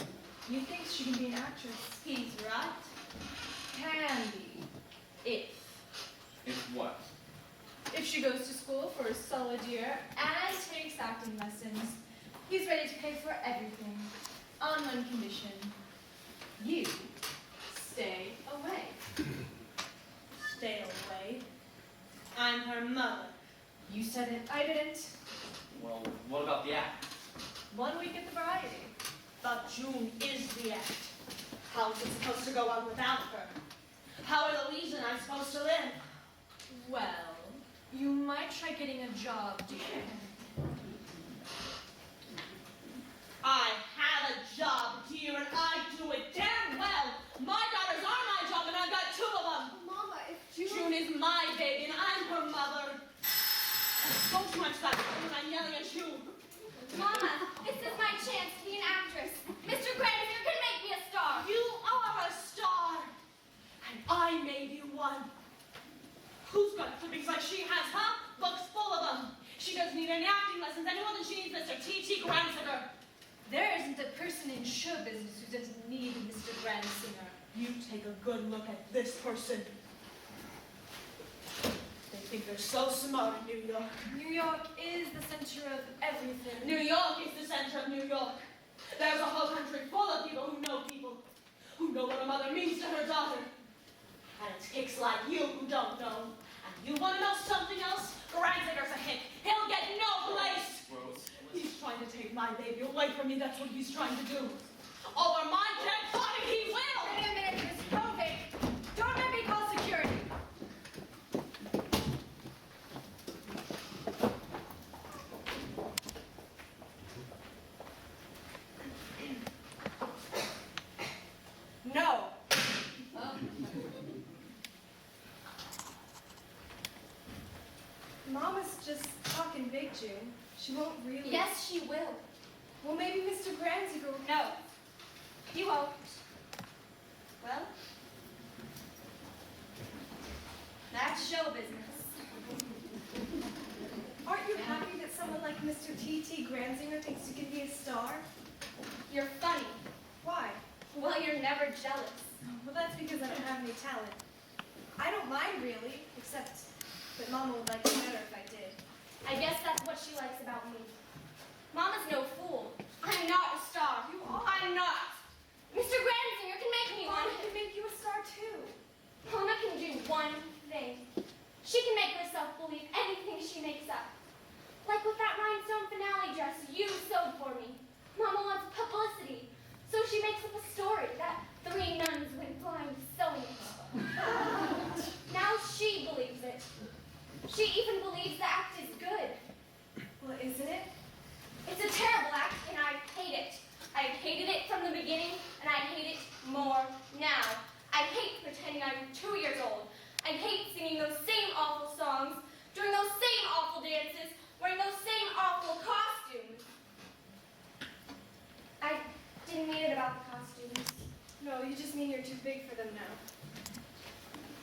You think she can be an actress? He's right. Can be. If what? If she goes to school for a solid year and takes acting lessons, he's ready to pay for everything. On one condition. You stay away. Stay away. I'm her mother. You said it, I didn't. Well, what about the act? 1 week at the Variety. But June is the act. How's it supposed to go on without her? How are Louise and I supposed to live? Well, you might try getting a job, dear. I have a job, dear, and I do it damn well. My daughters are my job, and I've got 2 of them. Mama, if June is my baby, and I'm her mother. Don't touch that when I'm yelling at you. Mama, this is my chance to be an actress. Mr. Gransiger can make me a star. You are a star, and I made you one. Who's got clippings like she has, huh? Books full of them. She doesn't need any acting lessons any more than she needs Mr. T.T. Gransiger. There isn't a person in show business who doesn't need Mr. Gransinger. You take a good look at this person. They think they're so smart in New York. New York is the center of everything. New York is the center of New York. There's a whole country full of people, who know what a mother means to her daughter. And it's hicks like you who don't know. And you want to know something else? Gransiger's a hick. He'll get no place. Rose, He's trying to take my baby away from me. That's what he's trying to do. Over my dead body, he will. Wait a minute, Miss Kovic. Don't let me call security. No. Mama's just talking big, June. She won't really. Yes, she will. Well, maybe Mr. Gransiger will. No, he won't. Well, That's show business. Aren't you happy that someone like Mr. T.T. Gransinger thinks you can be a star? You're funny. Why? Well, you're never jealous. Well, that's because I don't have any talent. I don't mind, really, except that Mama would like it better if I did. I guess that's what she likes about me. Mama's no fool. I'm not a star. You are. I'm not. Mr. Gransinger can make me one. Mama can make you a star, too. Mama can do one thing. She can make herself believe anything she makes up. Like with that rhinestone finale dress you sewed for me. Mama wants publicity, so she makes up a story that 3 nuns went blind sewing it. Now she believes it. She even believes the act is good. Well, isn't it? It's a terrible act, and I hate it. I've hated it from the beginning, and I hate it more now. I hate pretending I'm 2 years old. I hate singing those same awful songs, doing those same awful dances, wearing those same awful costumes. I didn't mean it about the costumes. No, you just mean you're too big for them now.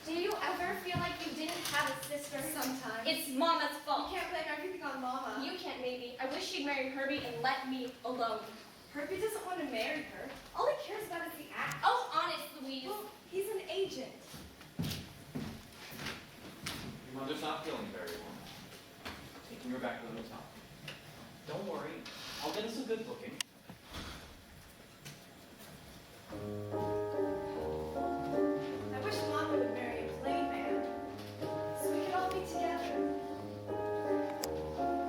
Do you ever feel like you didn't have a sister? Sometimes. It's Mama's fault. You can't blame everything on Mama. You can't, maybe. I wish she'd marry Herbie and let me alone. Herbie doesn't want to marry her. All he cares about is the act. Oh, honest, Louise. Well, he's an agent. Your mother's not feeling very well. Taking her back to the hotel. Don't worry, I'll get us a good booking. I wish Mama would marry a plain man, so we could all be together.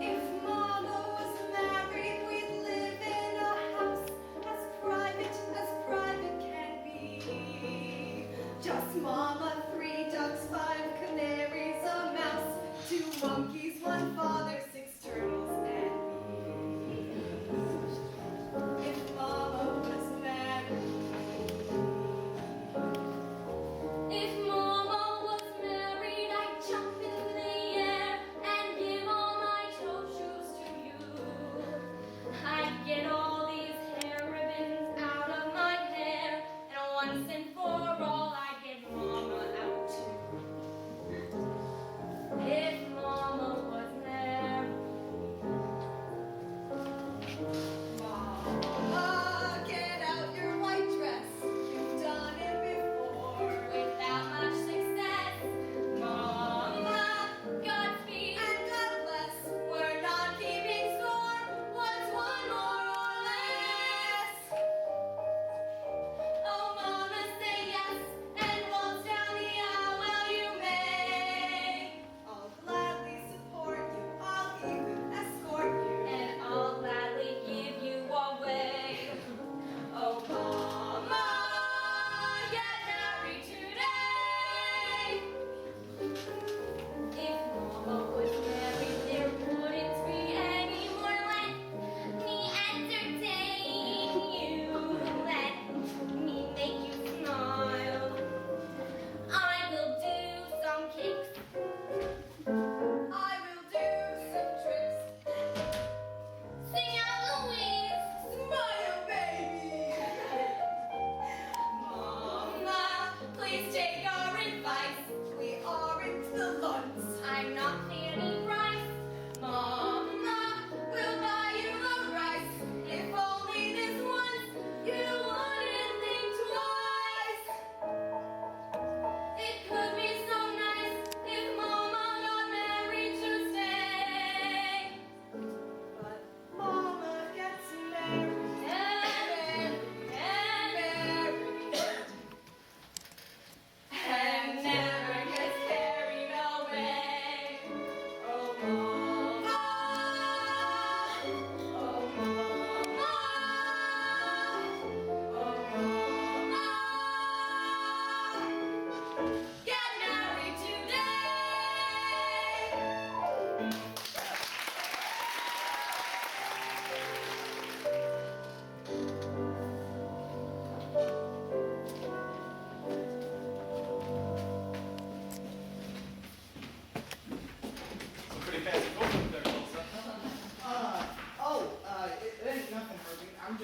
If Mama was married, we'd live in a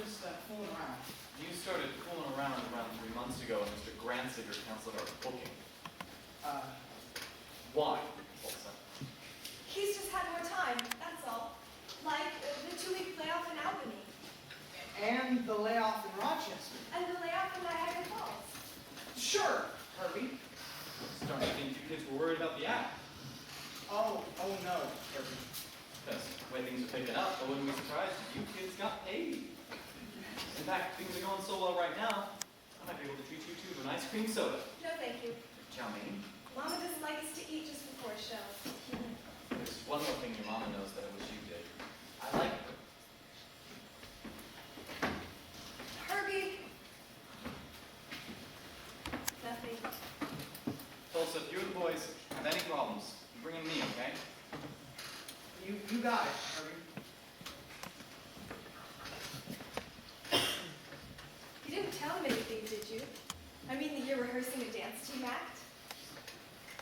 just fooling around. You started fooling around 3 months ago, and Mr. Gransiger canceled our booking. Why, Tulsa? He's just had more time, that's all. Like the 2-week layoff in Albany. And the layoff in Rochester. And the layoff in Niagara Falls. Sure, Herbie. Starting to think you kids were worried about the act. Oh no, Herbie. Because the way things are picking up, I wouldn't be surprised if you kids got paid. In fact, things are going so well right now, I might be able to treat you two to an ice cream soda. No, thank you. Chow mein. Mama doesn't like us to eat just before a show. There's one more thing your mama knows that I wish you did. I like her. Herbie! Nothing. Tulsa, if you and the boys have any problems, you bring them to me, okay? You got it, Herbie. You didn't tell him anything, did you? I mean that you're rehearsing a dance team act?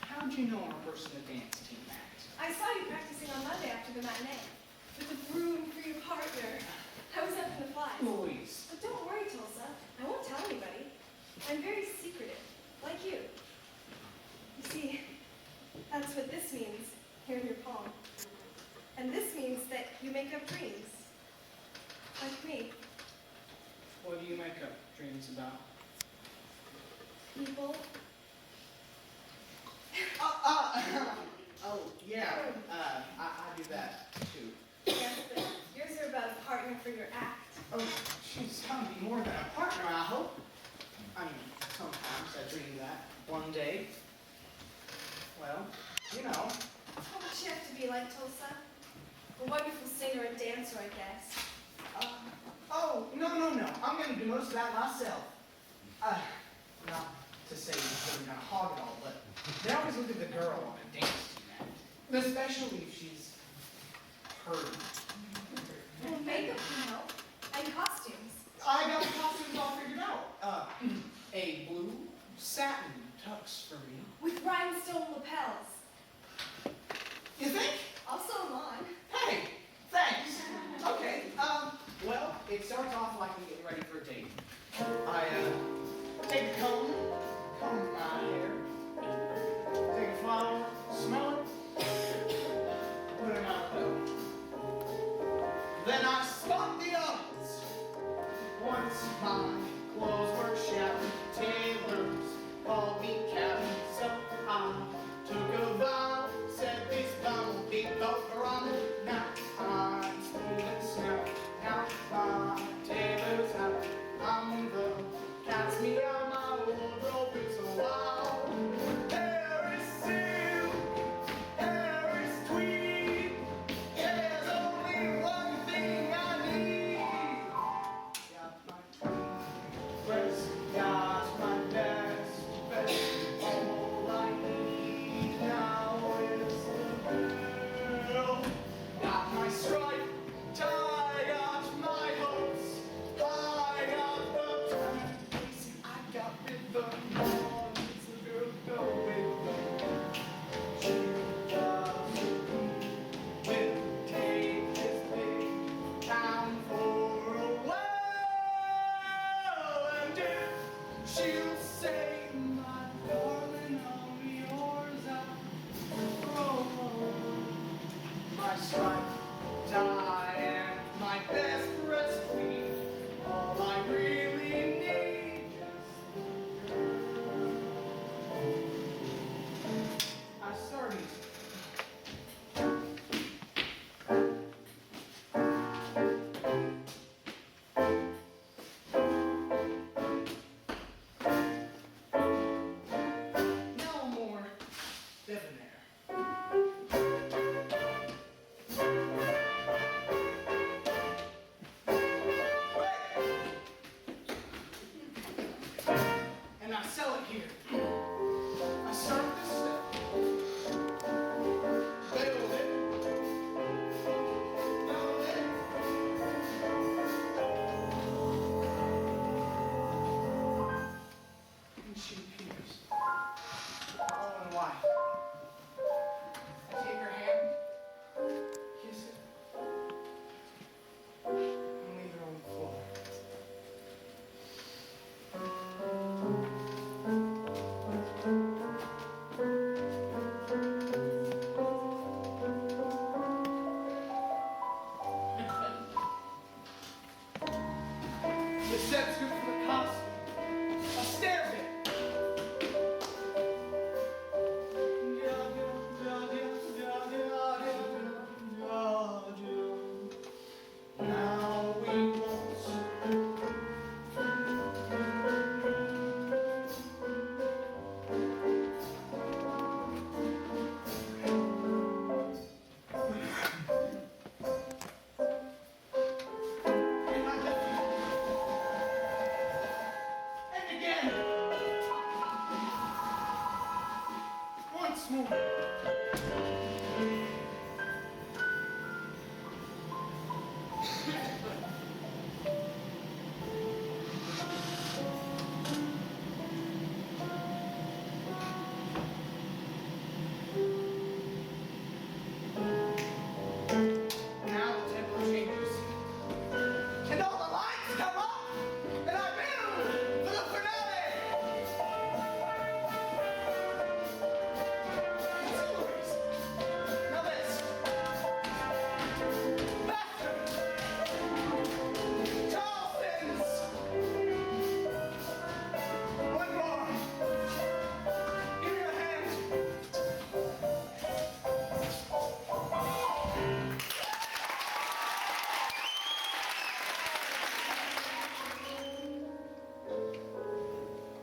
How'd you know I'm rehearsing a dance team act? I saw you practicing on Monday after the matinee. With a broom for your partner. I was up in the flies. Louise. But don't worry, Tulsa. I won't tell anybody. I'm very secretive, like you. You see, that's what this means here in your palm. And this means that you make up dreams. Like me. What do you make up dreams about? People. Oh, yeah. I do that, too. Yes, but yours are about a partner for your act. Oh, she's gonna be more than a partner, I hope. I mean, sometimes I dream that one day. Well, you know. What would she have to be like, Tulsa? A wonderful singer and dancer, I guess. Oh, no. I'm gonna do most of that myself. Not to say that I'm gonna hog it all, but they always look at the girl on a dance team act. Especially if she's hurt. Well, makeup can help. And costumes. I got the costumes all figured out. A blue satin tux for me. With rhinestone lapels. You think? I'll sew 'em on. Hey, thanks. Okay, well, it starts off like I'm getting ready for a date. I, take a comb my hair, take a flower, smell it, put it in my coat. Then I spot the odds. Once my clothes were shabby, tailors called me cabby, so I took a vow, said this vow will be over on it. Now I'm smooth and snap. Now my tailor's out. I'm the cat's me on my wardrobe. It's a wow. There is silk, there is tweed. There's only one thing I need. Got my tweed dress, got my best vest. All I need The set's good for the costume. A stair bit. Now we won't. And again. Once more. Now the tempo changes. And all the lights come up! And I build for the finale! Auxiliaries. Now this. Faster! Charleston's! One more. Give me your hand.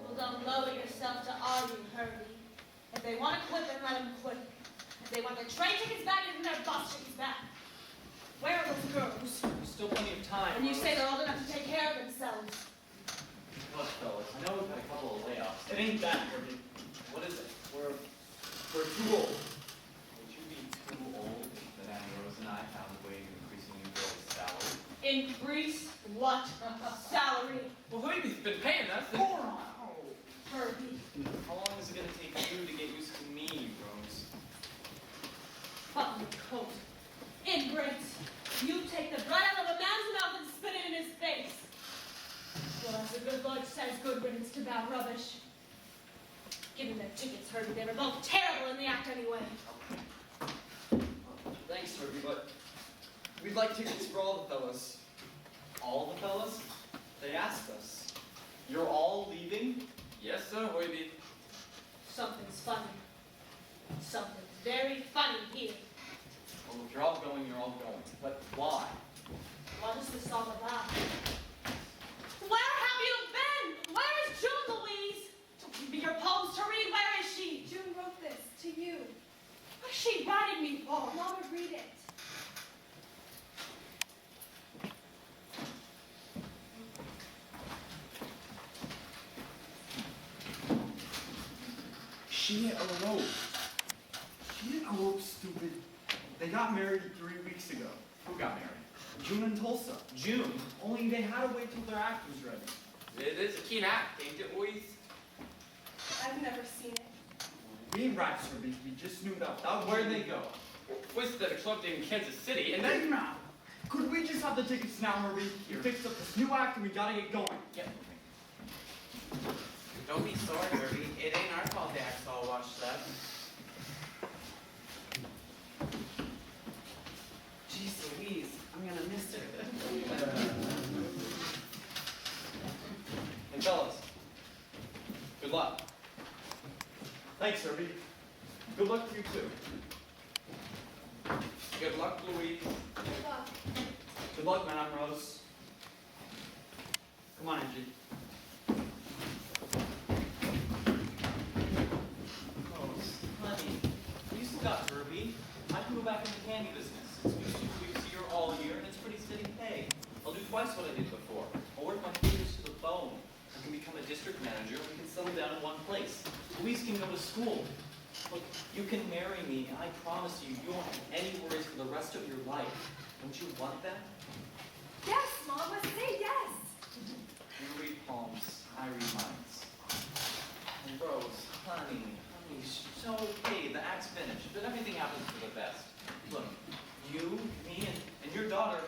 Well, don't lower yourself to argue, Herbie. If they want to quit, then let them quit. If they want their train tickets back, then their bus tickets back. Where are those girls? There's still plenty of time. And you Rose. say they're old enough to take care of themselves. Look, fellas, I know we've had a couple of layoffs. It ain't that, Herbie. What is it? We're too old. Would you be too old if Madame Rose and I found a way of increasing you girls' salary? Increase what? Salary. Well, Herbie's been paying us. Moron! Herbie. How long is it going to take you to get used to me, Rose? Button your coat. Ingrates. You take the bread out of a man's mouth and spit it in his face. Well, as the good Lord says, good riddance to bad rubbish. Give them their tickets, Herbie. They were both terrible in the act anyway. Thanks, Herbie, but we'd like tickets for all the fellas. All the fellas? They asked us. You're all leaving? Yes, sir, Herbie. Something's funny. Something's very funny here. Well, if you're all going, you're all going. But why? What is this all about? Where have you been? Where is June Louise? Don't give me your poems to read. Where is she? June wrote this to you. What is she writing me for? Mama, read it. She eloped. She didn't elope, stupid. They got married 3 weeks ago. Who got married? June and Tulsa. June. Only they had to wait till their act was ready. It is a keen act, ain't it, Louise? I've never seen it. We ain't rats, Herbie. We just knew that. Where'd they go? Was at a club in Kansas City, and And then then now. Could we just have the tickets now, Herbie? We fixed up this new act and we gotta get going. Get moving. Don't be sorry, Herbie. It ain't our fault the act's all washed up. Jeez Louise, I'm gonna miss her. And fellas, good luck. Thanks, Herbie. Good luck to you, too. good luck, Louise. Good luck. Good luck, Madame Rose. Come on, Angie. Rose, honey, you still got Herbie. I can go back in the candy business. It's been 2 weeks here all year, and it's pretty steady pay. I'll do twice what I did before. I'll work my fingers to the bone. I can become a district manager, and we can settle down in one place. Louise can go to school. Look, you can marry me, and I promise you, you won't have any worries for the rest of your life. Don't you want that? Yes, Mama, say yes. You read palms, I read minds. And Rose, honey, it's okay, the act's finished, but everything happens for the best. Look, you, me, and your daughter,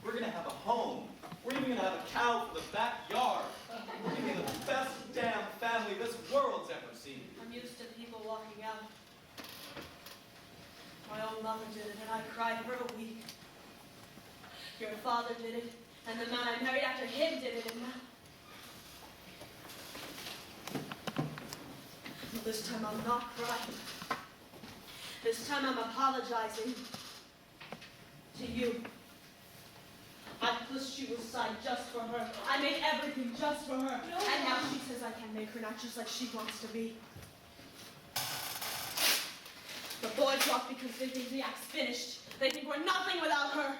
we're gonna have a home. We're even gonna have a cow for the backyard. We're gonna be the best damn family this world's ever seen. I'm used to people walking out. My own mother did it, and I cried for a week. Your father did it, and the man I married after him did it, and now This time I'm not crying. This time I'm apologizing to you. I pushed you aside just for her. I made everything just for her. No. And now she says I can't make her not just like she wants to be. The boys walk because they think the act's finished. They think we're nothing without her.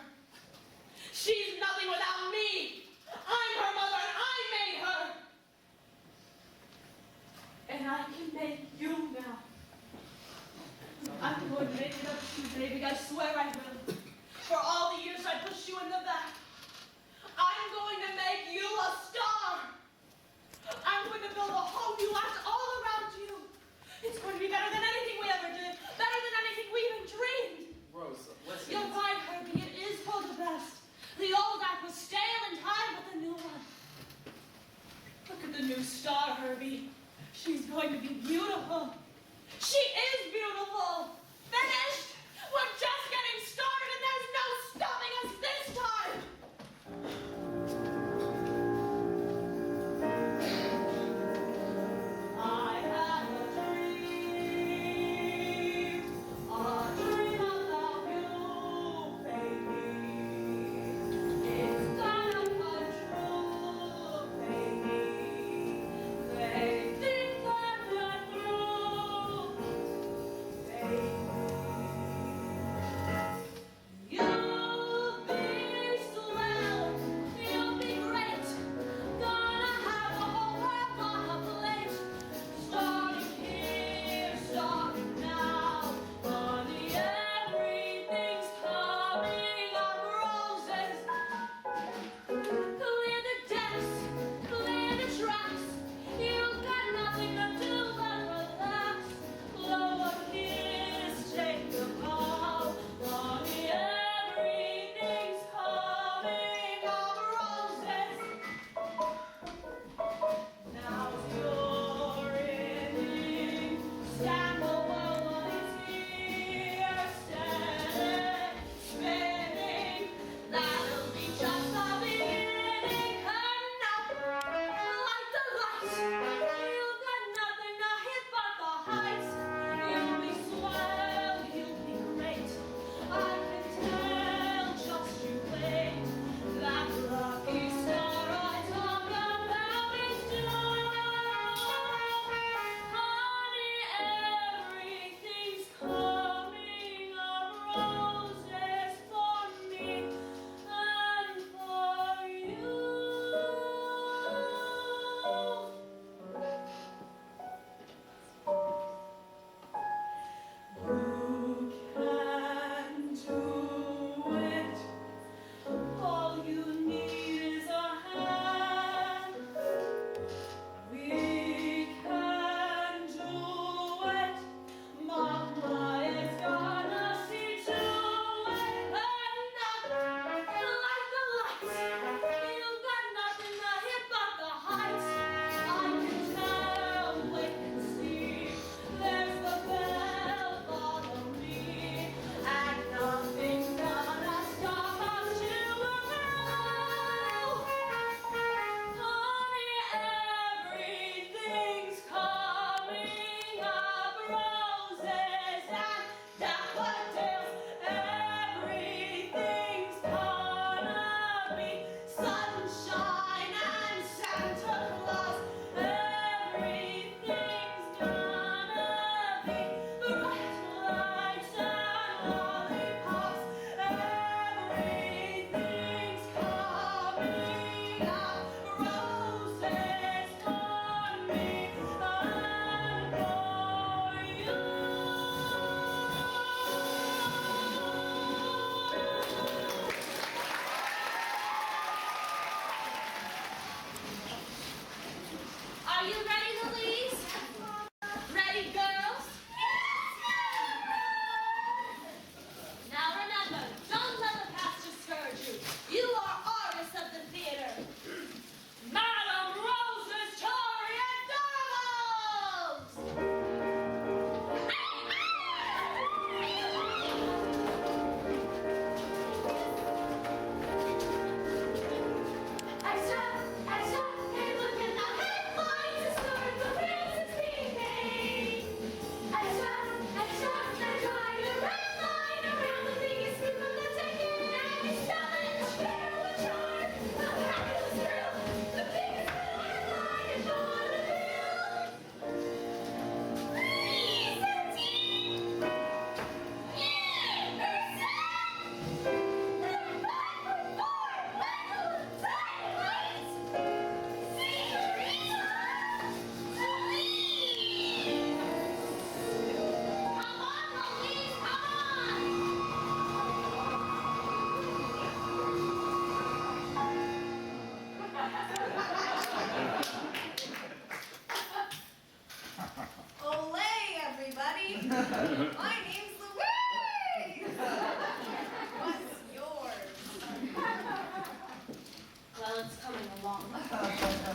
She's nothing without me. I'm her mother and I made her. And I can make you now. I'm going to make it up to you, baby. I swear I will. For all the years I pushed you in the back, I'm going to make you a star. I'm going to build a whole new act all around you. It's going to be better than anything we ever did. Better than anything we even dreamed. Rosa, listen. You're right, Herbie. It is for the best. The old act was stale and tired, but the new one. Look at the new star, Herbie. She's going to be beautiful. She is beautiful. Finished. We're just getting started, and there's no stopping us this time. I had a dream about you, baby. It's gonna come true, baby. They think that we're through, baby.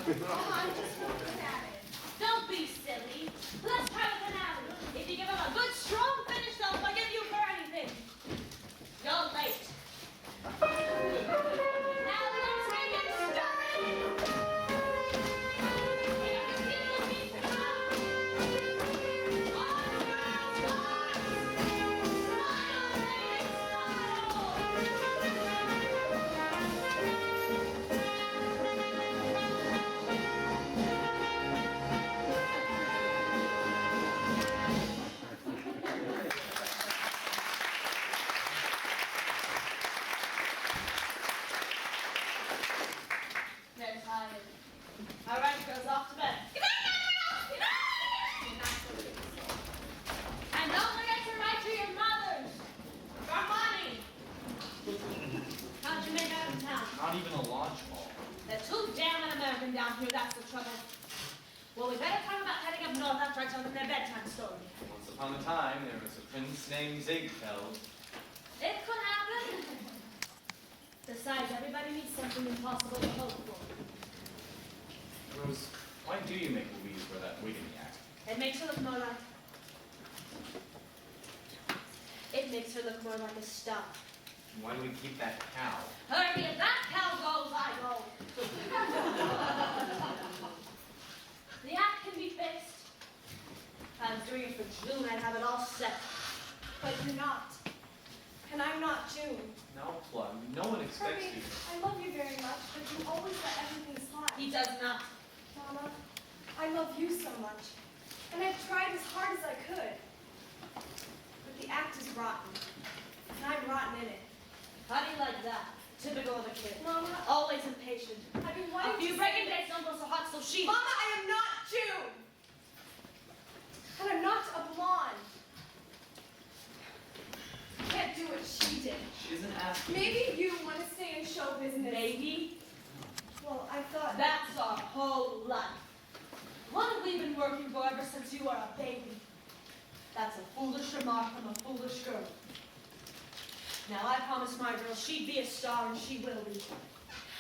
I'm just looking at it. Don't be silly. Let's try the finale. If you give him a good, strong finish, they'll forgive you for anything. You're late. Now let's make it started. They're tired. All right, girls, off to bed. Good night, everyone else. Good night. And don't forget to write to your mothers for money. How'd you make out in town? Not even a launch call. They're too damn American down here, that's the trouble. Well, we better talk about heading up north after I tell them their bedtime story. Once upon a time, there was a prince named Ziegfeld. It could happen. Besides, everybody needs something impossible to hope for. Rose, why do you make Louise wear that wig in the act? It makes her look more like... It makes her look more like a star. Why do we keep that cow? Herbie, if that cow goes, I go. The act can be fixed. If I was doing it for June, I'd have it all set. But you're not. And I'm not June. No, Plum, no one expects Herbie, you. I love you very much, but you always let everything slide. He does not. Mama, I love you so much. And I've tried as hard as I could. But the act is rotten. And I'm rotten in it. How do you like that? Typical of a kid. Mama, Always impatient. I've been A wanting few to breaking days don't go so hot, so she... Mama, I am not June! And I'm not a blonde. I can't do what she did. She isn't asking. Maybe you want to stay in show business. Maybe. Well, I thought... That's our whole life. What have we been working for ever since you were a baby? That's a foolish remark from a foolish girl. Now, I promised my girl she'd be a star, and she will be.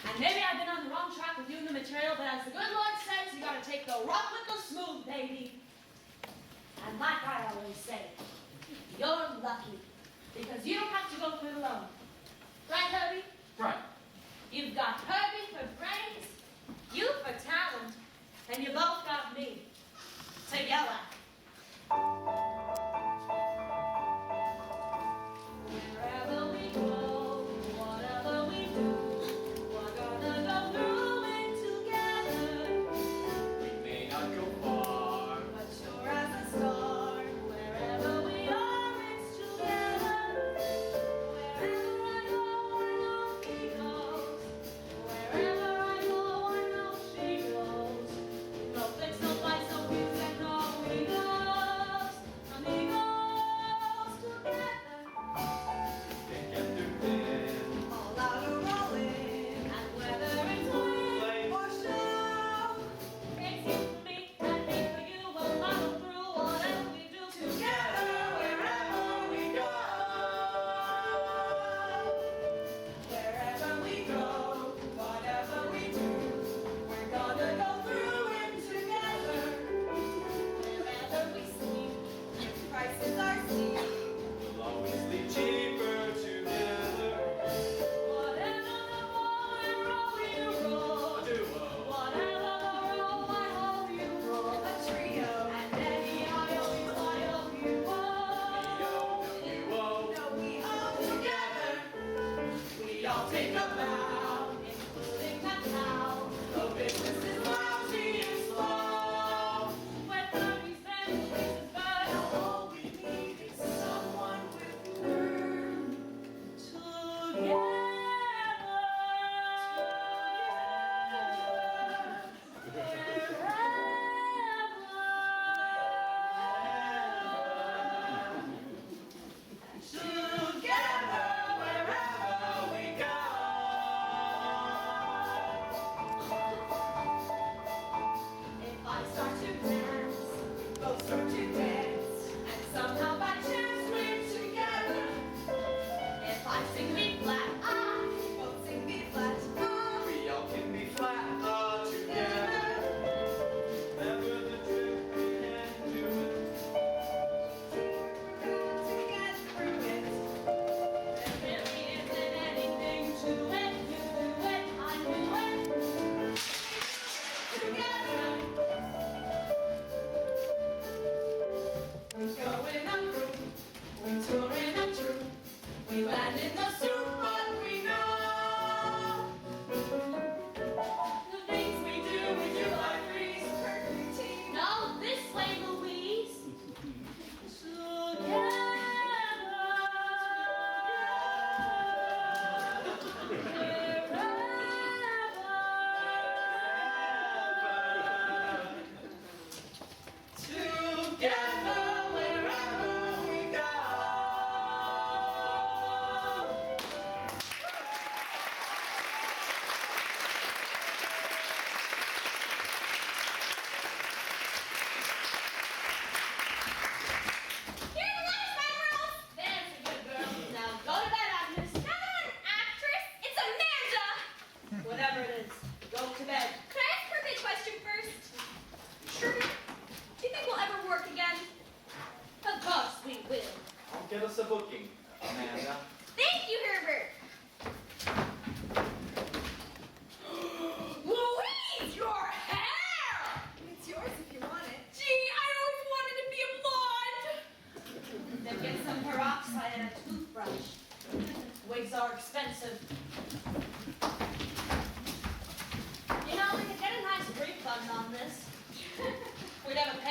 And maybe I've been on the wrong track with you and the material, but as the good Lord says, you gotta take the rough with the smooth, baby. And like I always say, you're lucky, because you don't have to go through it alone. Right, Herbie? Right. You've got Herbie for brains, you for talent, and you both got me to yell at. Wherever we go, whatever we do, we're gonna go through it together. We may not go far. But sure as a star, wherever we are, it's together. Wherever I go, I know he goes. Wherever I go, I know she goes. No flicks, no fights, no music, no we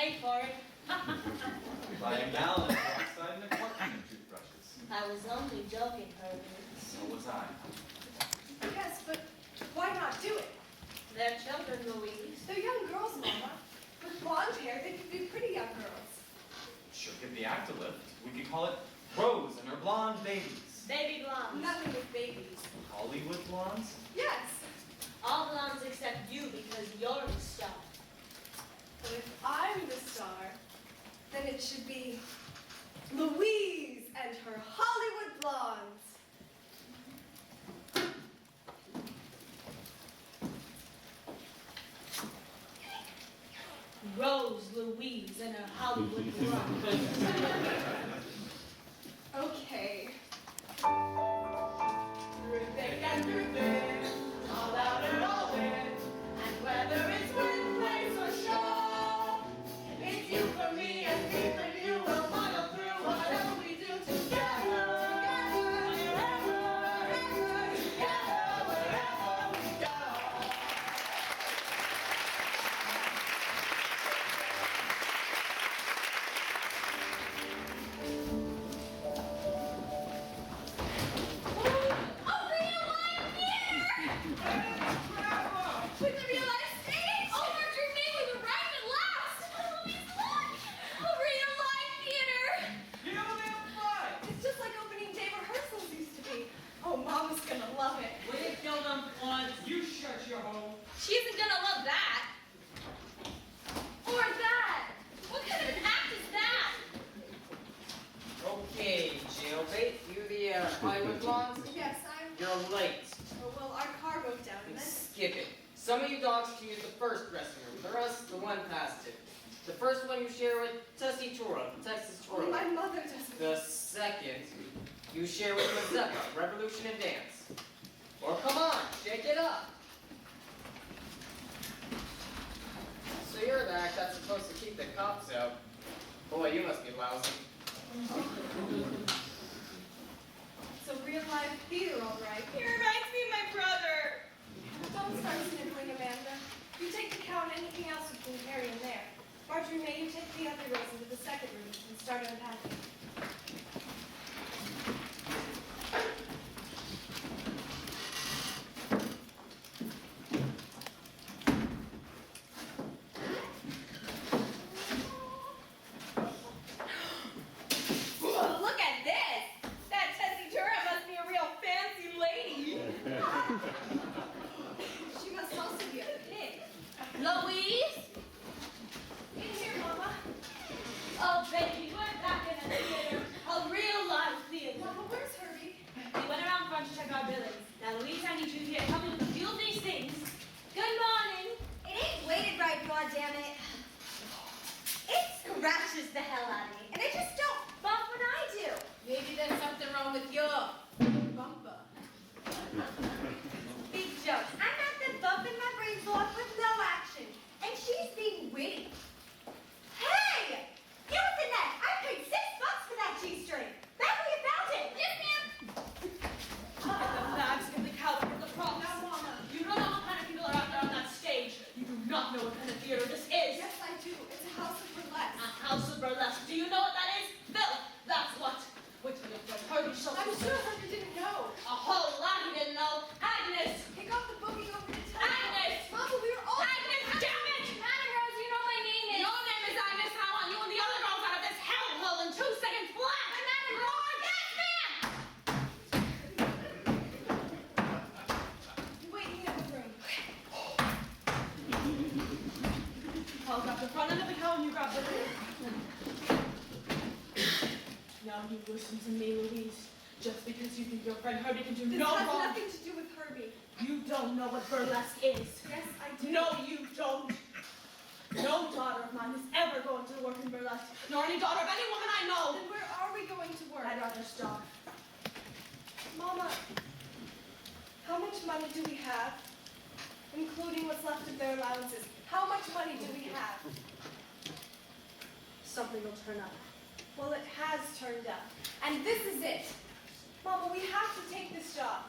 pay for it. Buy a gallon of peroxide and a carton of toothbrushes. I was only joking, Herbie. So was I. Yes, but why not do it? They're children, Louise. They're young girls, Mama. With blonde hair, they could be pretty young girls. Sure give the act a lift. We could call it Rose and her blonde babies. Baby blondes. Nothing with babies. Hollywood blondes? Yes. All blondes except you because you're the star. But if I'm the star, then it should be Louise and her Hollywood blondes. Rose, Louise, and her Hollywood blondes. Okay. Through thick and through thin, all out and all in, and whether it's wind, place, or shore, it's you for me and me for you. We'll follow through whatever we do together. Together, together, wherever we go. With the real life stage! Oh, Marjorie, May, we've arrived at last! Louise, look! A real live theater! You know they'll fly. It's just like opening day rehearsals used to be. Oh, Mama's gonna love it. Will you kill them once? You shut your hole. She isn't gonna love that. Or that. What kind of an act is that? Okay, jailbait, you the Hollywood blondes? Yes, I'm. You're late. Oh, well, our car broke down and then. Skip it. Some of you dogs can use the first dressing room. The rest, the one past it. The first one you share with Tessie Toro, Texas Oh, Toro. my mother doesn't. The second you share with Mazeppa, Revolution and Dance. Or come on, shake it up. So you're the act that's supposed to keep the cops out. Boy, you must be lousy. It's a real life theater, all right. He reminds me of my brother. Don't start sniveling, Amanda. You take the cow and anything else you can carry in there. Marjorie, May you take the other Rose into the second room and start unpacking. Look at this! That Tessie Tura must be a real fancy lady. She must also be a pig. Louise? In here, Mama. Oh, baby, we're back in the theater. A real live theater. Mama, where's Herbie? We went around front to check our billings. Now, Louise, I need you here. Help me with a few of these things. Good morning. It ain't weighted right, goddammit. It scratches the hell out of me, and I just don't bump when I do. Maybe there's something wrong with your bumper. Big jokes. I'm out there bumping my brains off with no action, and she's being witty. Hey! You with the net! I paid $6 for that G-string. Back where you found it. Yes, ma'am. Get the bags, get the couch, get the props. Now, Mama. You don't know what kind of people are out there on that stage. You do not know what kind of theater this is. Yes, I do. It's a house of burlesque. A house of burlesque. Do you know what that is? Filth. That's what. Wait till you get Herbie show I'm you. sure Herbie didn't know. A whole lot he didn't know. Agnes! Pick up the boogie over to town. Agnes! Mama, we were all. Agnes, damn it! Madam Rose, you know my name is. Your name is Agnes. I want you and the other girls out of this hellhole in 2 seconds flat. I'm Madam Rose. Yes, ma'am. You wait in the other room. I'll grab the front end of the cow and you grab the rear. Now you listen to me, Louise. Just because you think your friend Herbie can do This no has wrong, nothing to do with Herbie. you don't know what burlesque is. Yes, I do. No, you don't. No daughter of mine is ever going to work in burlesque, nor any daughter of any woman I know. Then where are we going to work? I'd rather starve. Mama, how much money do we have? Including what's left of their allowances. How much money do we have? Something will turn up. Well, it has turned up. And this is it. Mama, we have to take this job.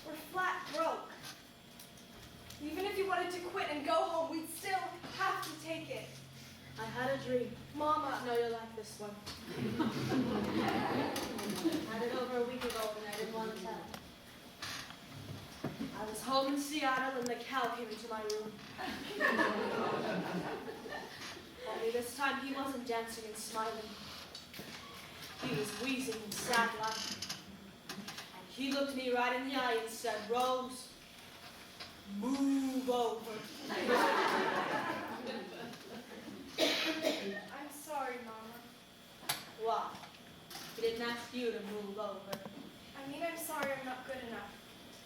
We're flat broke. Even if you wanted to quit and go home, we'd still have to take it. I had a dream. Mama. No, you'll like this one. I had it over a week ago and I didn't want to tell. I was home in Seattle and the cow came into my room. Only this time he wasn't dancing and smiling. He was wheezing and sad-like. And he looked me right in the eye and said, "Rose, move over." I'm sorry, Mama. Why? He didn't ask you to move over. I mean, I'm sorry I'm not good enough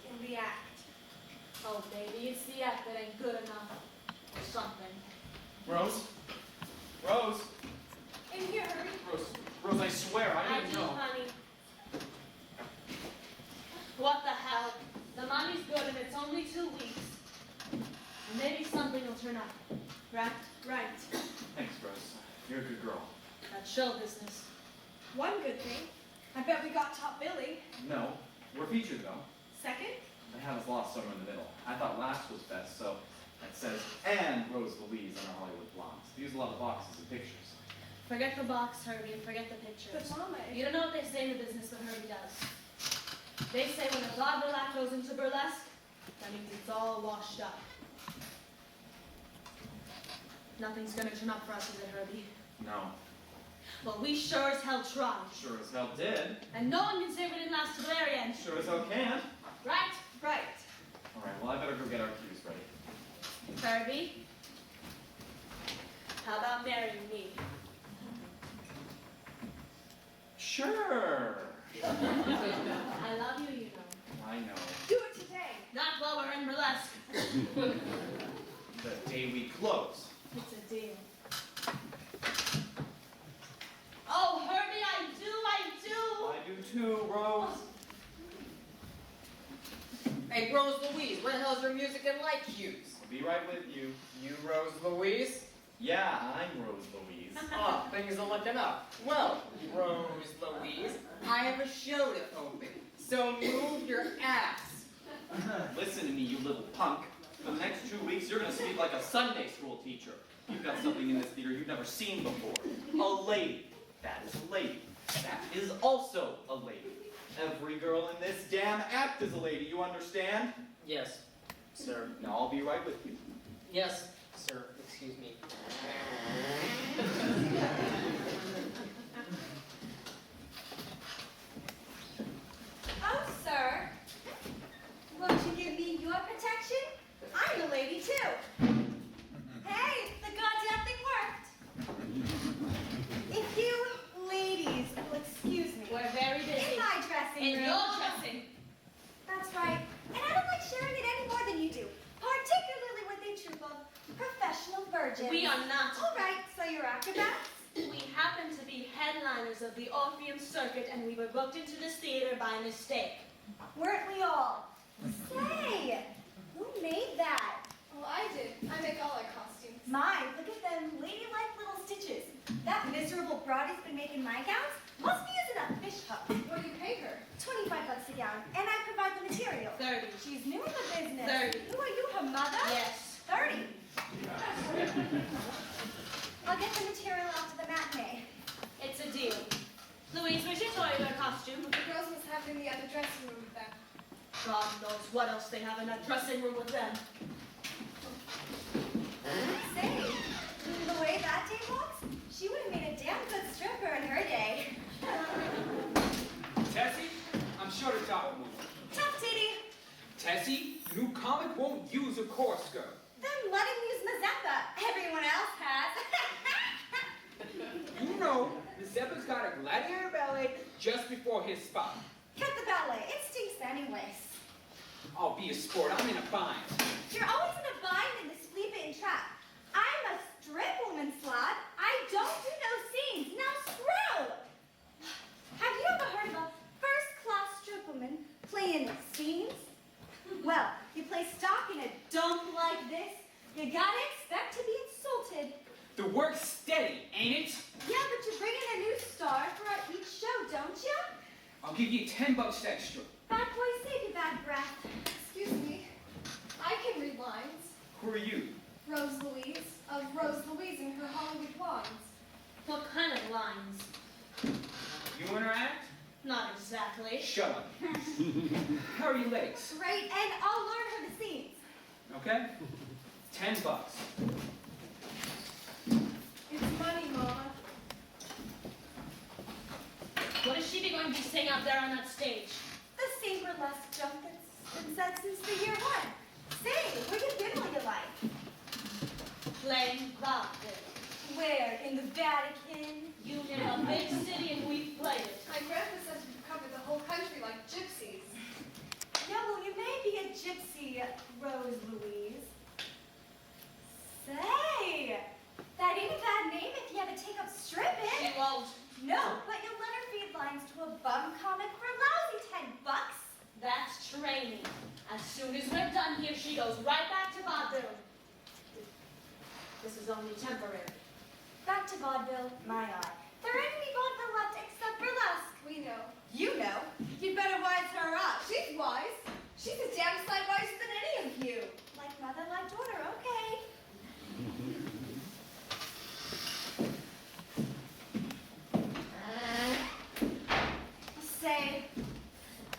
in the act. Oh, baby, it's the act that ain't good enough. Or something. Rose? Rose? In here, hurry. Rose, I swear, I I didn't do, know. honey. What the hell? The money's good and it's only 2 weeks. Maybe something will turn up. Right? Right. Thanks, Rose. You're a good girl. That's show business. One good thing. I bet we got top billing. No, we're featured, though. Second? They have us lost somewhere in the middle. I thought last was best, so it says, and Rose Louise on our Hollywood blondes. They use a lot of boxes and pictures. Forget the box, Herbie, and forget the pictures. But Mama, You don't know what they say in the business, but Herbie does. They say when a vaudeville act goes into burlesque, that means it's all washed up. Nothing's gonna turn up for us, is it, Herbie? No. Well, we sure as hell tried. Sure as hell did. And no one can say we didn't last to the very end. Sure as hell can't. Right? right. All right, well, I better go get our cues ready. Herbie? How about marrying me? Sure. I love you, you know. I know. Do it today. Not while we're in burlesque. The day we close. It's a deal. Oh, Herbie, I do. I do too, Rose. Hey, Rose Louise, where the hell's your music and light cues? I'll be right with you. You Rose Louise? Yeah, I'm Rose Louise. Oh, things are looking up. Well, Rose Louise, I have a show to open, so move your ass. Listen to me, you little punk. For the next 2 weeks, you're going to speak like a Sunday school teacher. You've got something in this theater you've never seen before. A lady. That is a lady. That is also a lady. Every girl in this damn act is a lady, you understand? Yes, sir. Now I'll be right with you. Yes, sir. Excuse me. Oh, sir. Won't you give me your protection? I'm a lady, too. Hey, the goddamn thing worked. If you ladies will excuse me. We're very busy. In my dressing In room. your dressing. That's right. And I don't like sharing it any more than you do. Particularly with a troupe of professional virgins. We are not. All right, so you're acrobats? We happen to be headliners of the Orpheum Circuit, and we were booked into this theater by mistake. Weren't we all? Say, who made that? Well, I did. I make all our costumes. My, look at them ladylike little stitches. That miserable broad has been making my gowns. Must be using a fish hook. What do you pay her? $25 a gown, and I provide the material. 30. She's new in the business. 30. Who are you, her mother? Yes. 30. I'll get the material after the matinee. It's a deal. Louise, where's your toilet costume? The girls must have it in the other dressing room with them. God knows what else they have in that dressing room with them. Say, the way that dame walks, she would have made a damn good stripper in her day. Tessie, I'm sure to talk with you. Tough titty. Tessie, new comic won't use a coarse skirt. Then let him use Mazeppa. Everyone else has. You know, Mazeppa's got a gladiator ballet just before his spot. Cut the ballet. It stinks anyways. I'll be a sport. I'm in a bind. You're always in a bind in this flea-bitten trap. I'm a strip woman, Slot. I don't do no scenes. Now screw! Have you ever heard of a first-class strip woman playing scenes? Well, you play stock in a dump like this, you gotta expect to be insulted. The work's steady, ain't it? Yeah, but you bring in a new star for each show, don't you? I'll give you $10 extra. Bad boy, save your bad breath. Excuse me. I can read lines. Who are you? Rose Louise, of Rose Louise and her Hollywood What kind of lines? You interact? Not exactly. Shut up. How are you ladies? Great, and I'll learn her the scenes. Okay? $10. It's money, Mama. What is she going to be saying out there on that stage? The same burlesque jump that's been said since the year one. Say, where you been all your life? Playing vaudeville. Where? In the Vatican? You live in a big city and we've played it. My grandpa says we've covered the whole country like gypsies. Yeah, well, you may be a gypsy, Rose Louise. Say, that ain't a bad name if you ever take up stripping. She won't. No, but you'll let her feed lines to a bum comic for a lousy $10. That's training. As soon as we're done here, she goes right back to vaudeville. This is only temporary. Back to vaudeville, my eye. There ain't any vaudeville left except burlesque. We know. You know. You'd better wise her up. She's wise. She's a damn sight wiser than any of you. Like mother, like daughter, okay. Say,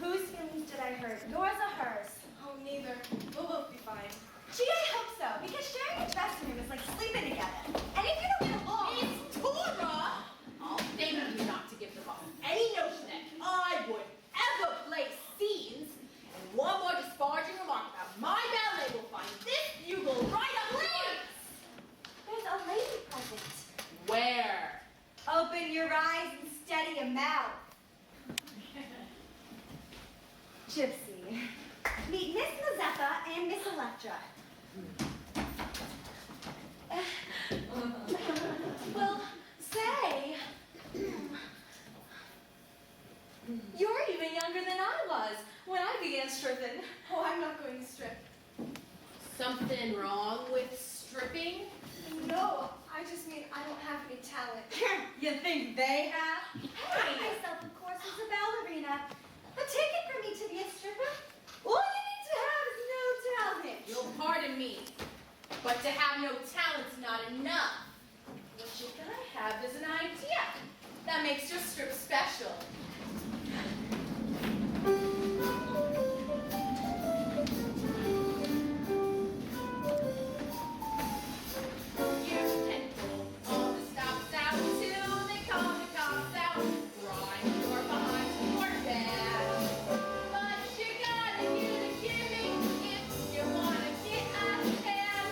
whose feelings did I hurt? Yours or hers? Oh, neither. We'll both be fine. Gee, I hope so, because sharing a dressing room is like sleeping together. And if you don't get along... It's Tora! I'll beg you not to give the boss any notion that I would ever play scenes. And one more disparaging remark about my ballet will find this bugle right up here. There's a lady present. Where? Open your eyes and steady your mouth. Gypsy. Meet Miss Mazeppa and Miss Electra. Well, say, you're even younger than I was when I began stripping. Oh, I'm not going to strip. Something wrong with stripping? No, I just mean I don't have any talent. You think they have? I myself, of course, was a ballerina. A ticket for me to be a stripper? All you need to have is no talent. You'll pardon me, but to have no talent's not enough. What you gotta have is an idea that makes your strip special. You can pull all the stops out till they call the cops out. Grind your behind your back. But you gotta get a gimmick if you wanna get ahead.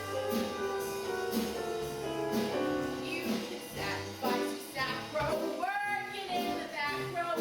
You can sacrifice your sack row, working in the back row.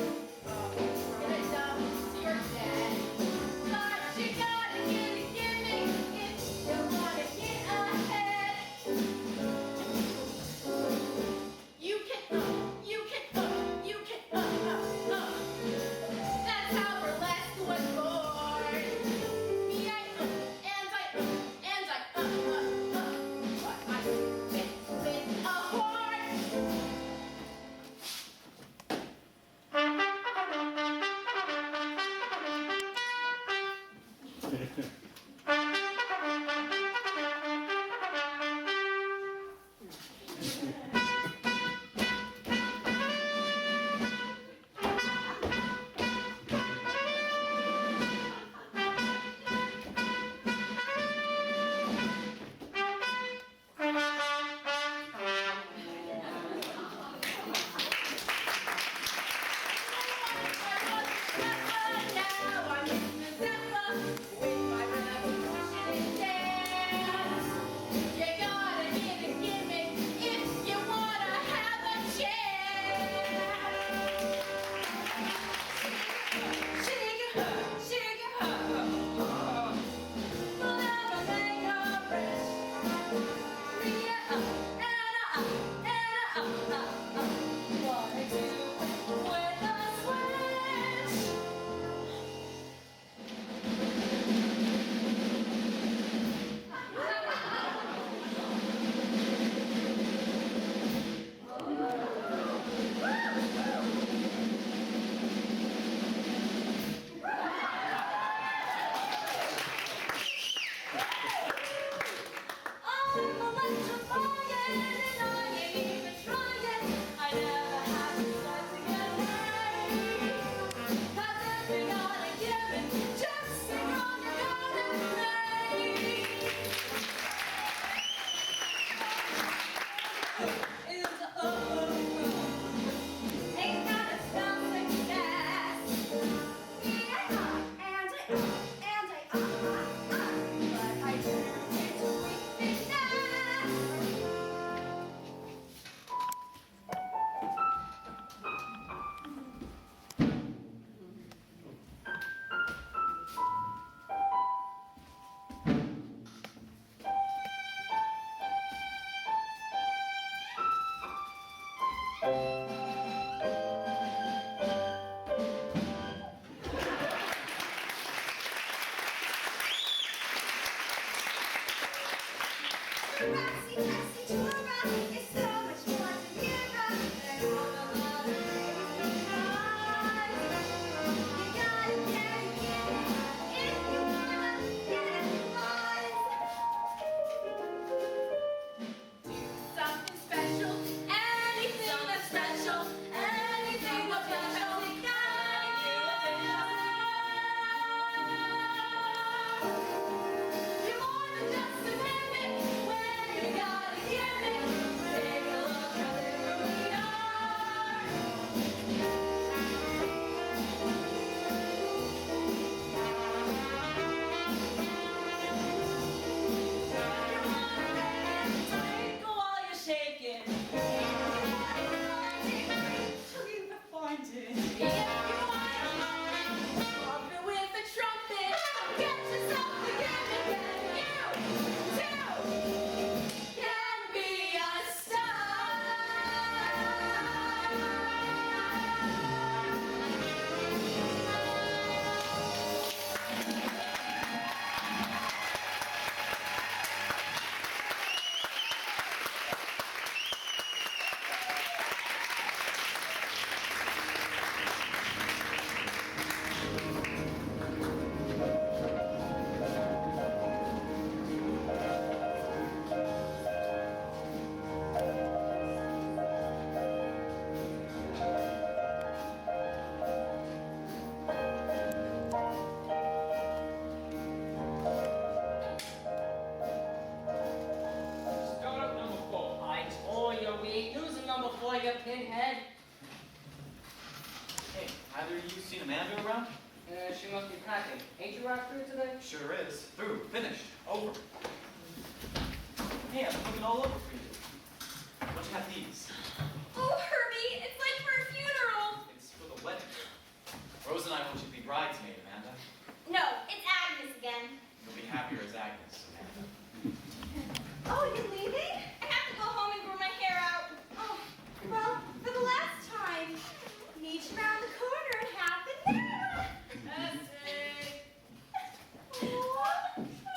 Something special, anything that's special, anything that's special. You're more than just a baby, when you gotta hear me. Take a look at who we Twinkle while you're shaking. Till you find it. Open with the trumpet. Get yourself together, and you too can be a star. Start up number 4. I told you we ain't using number 4, you pinhead. Hey, either of you seen Amanda around? She must be packing. Ain't you out through today? Sure is. Through. Finished. Over. Hey, I'm looking all over for you. What you have these? Oh, Herbie, it's like for a funeral. It's for the wedding. Rose and I want you to be bridesmaid, Amanda. No, it's Agnes again. You'll be happier as Agnes, Amanda. Oh, you're leaving? I have to go home and grow my hair out. Oh, well, for the last time, meet you around the corner and half an hour.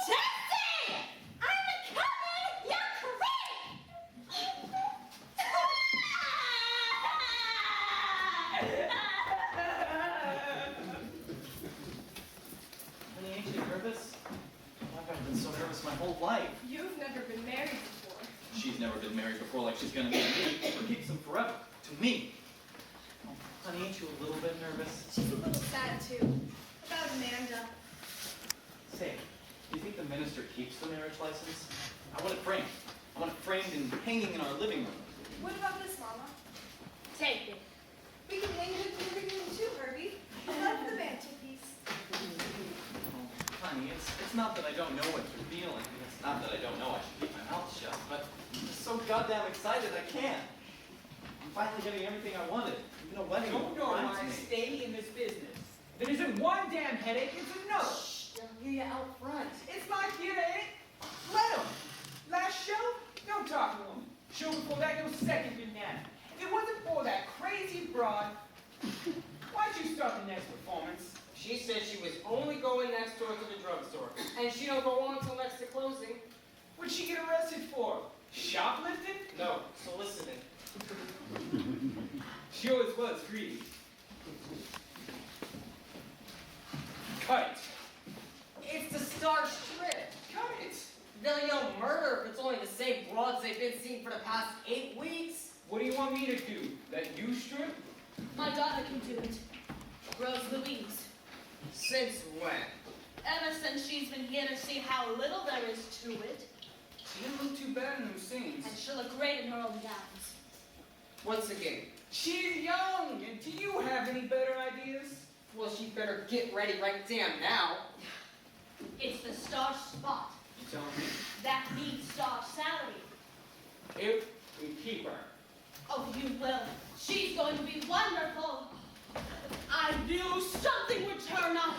Tessie! I'm coming! You're Honey, ain't you nervous? I've never been so nervous my whole life. You've never been married before. She's never been married before like she's gonna be to me, or keeps them forever. To me. Oh, honey, ain't you a little bit nervous? She's a little sad, too. About Amanda. Say, do you think the minister keeps the marriage license? I want it framed. I want it framed and hanging in our living room. What about this, Mama? Take it. We can hang it in the living room, too, Herbie. I love the mantelpiece. Oh, honey, it's not that I don't know what you're feeling. It's not that I don't know I should keep my mouth shut, but I'm just so goddamn excited I can't. I'm finally getting everything I wanted. Even a wedding. Don't with know why I bridesmaids. stay in this business. There isn't one damn headache, it's a no. They'll hear you out front. It's my kid, ain't it? Let him. Last show, no talking to him. Show before that, no second in that. If it wasn't for that crazy broad, why'd you start the next performance? She said she was only going next door to the drugstore, and she don't go on until next to closing. What'd she get arrested for? Shoplifting? No, soliciting. She always was greedy. Cut it. It's the Star Strip. Cut it. They'll yell murder if it's only the same broads they've been seeing for the past 8 weeks. What do you want me to do? Let you strip? My daughter can do it. Rose Louise. Since when? Ever since she's been here to see how little there is to it, She didn't look too bad in them scenes. and she'll look great in her own gowns. Once again, She's young, and do you have any better ideas? well, she better get ready right damn now. It's the star spot. You tell me. That means star salary. If we keep her. Oh, you will. She's going to be wonderful. I knew something would turn up.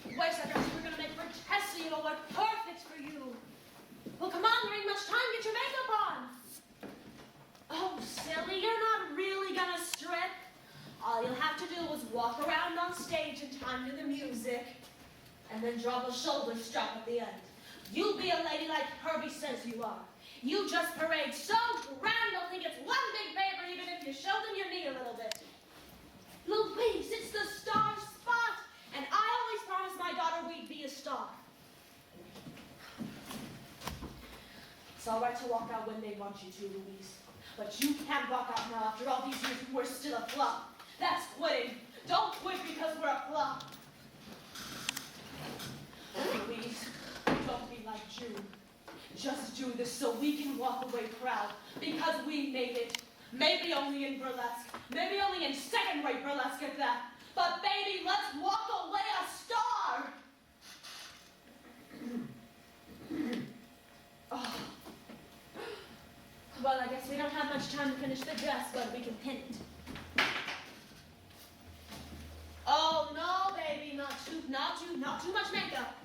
Wait a second, we're going to make for Tessie. It'll work perfect for you. Well, come on, there ain't much time. Get your makeup on. Oh, silly, you're not really going to strip. All you'll have to do is walk around on stage in time to the music, and then drop a shoulder strap at the end. You'll be a lady like Herbie says you are. You just parade so grand they'll think it's one big favor even if you show them your knee a little bit. Louise, it's the star spot, and I always promised my daughter we'd be a star. It's all right to walk out when they want you to, Louise, but you can't walk out now after all these years and we're still a flop. That's quitting. Don't quit because we're a flop. Louise, don't be like June. Just do this so we can walk away proud, because we made it. Maybe only in burlesque, maybe only in second-rate burlesque at that. But baby, let's walk away a star! Oh. Well, I guess we don't have much time to finish the dress, but we can pin it. Oh no, baby, not too much makeup.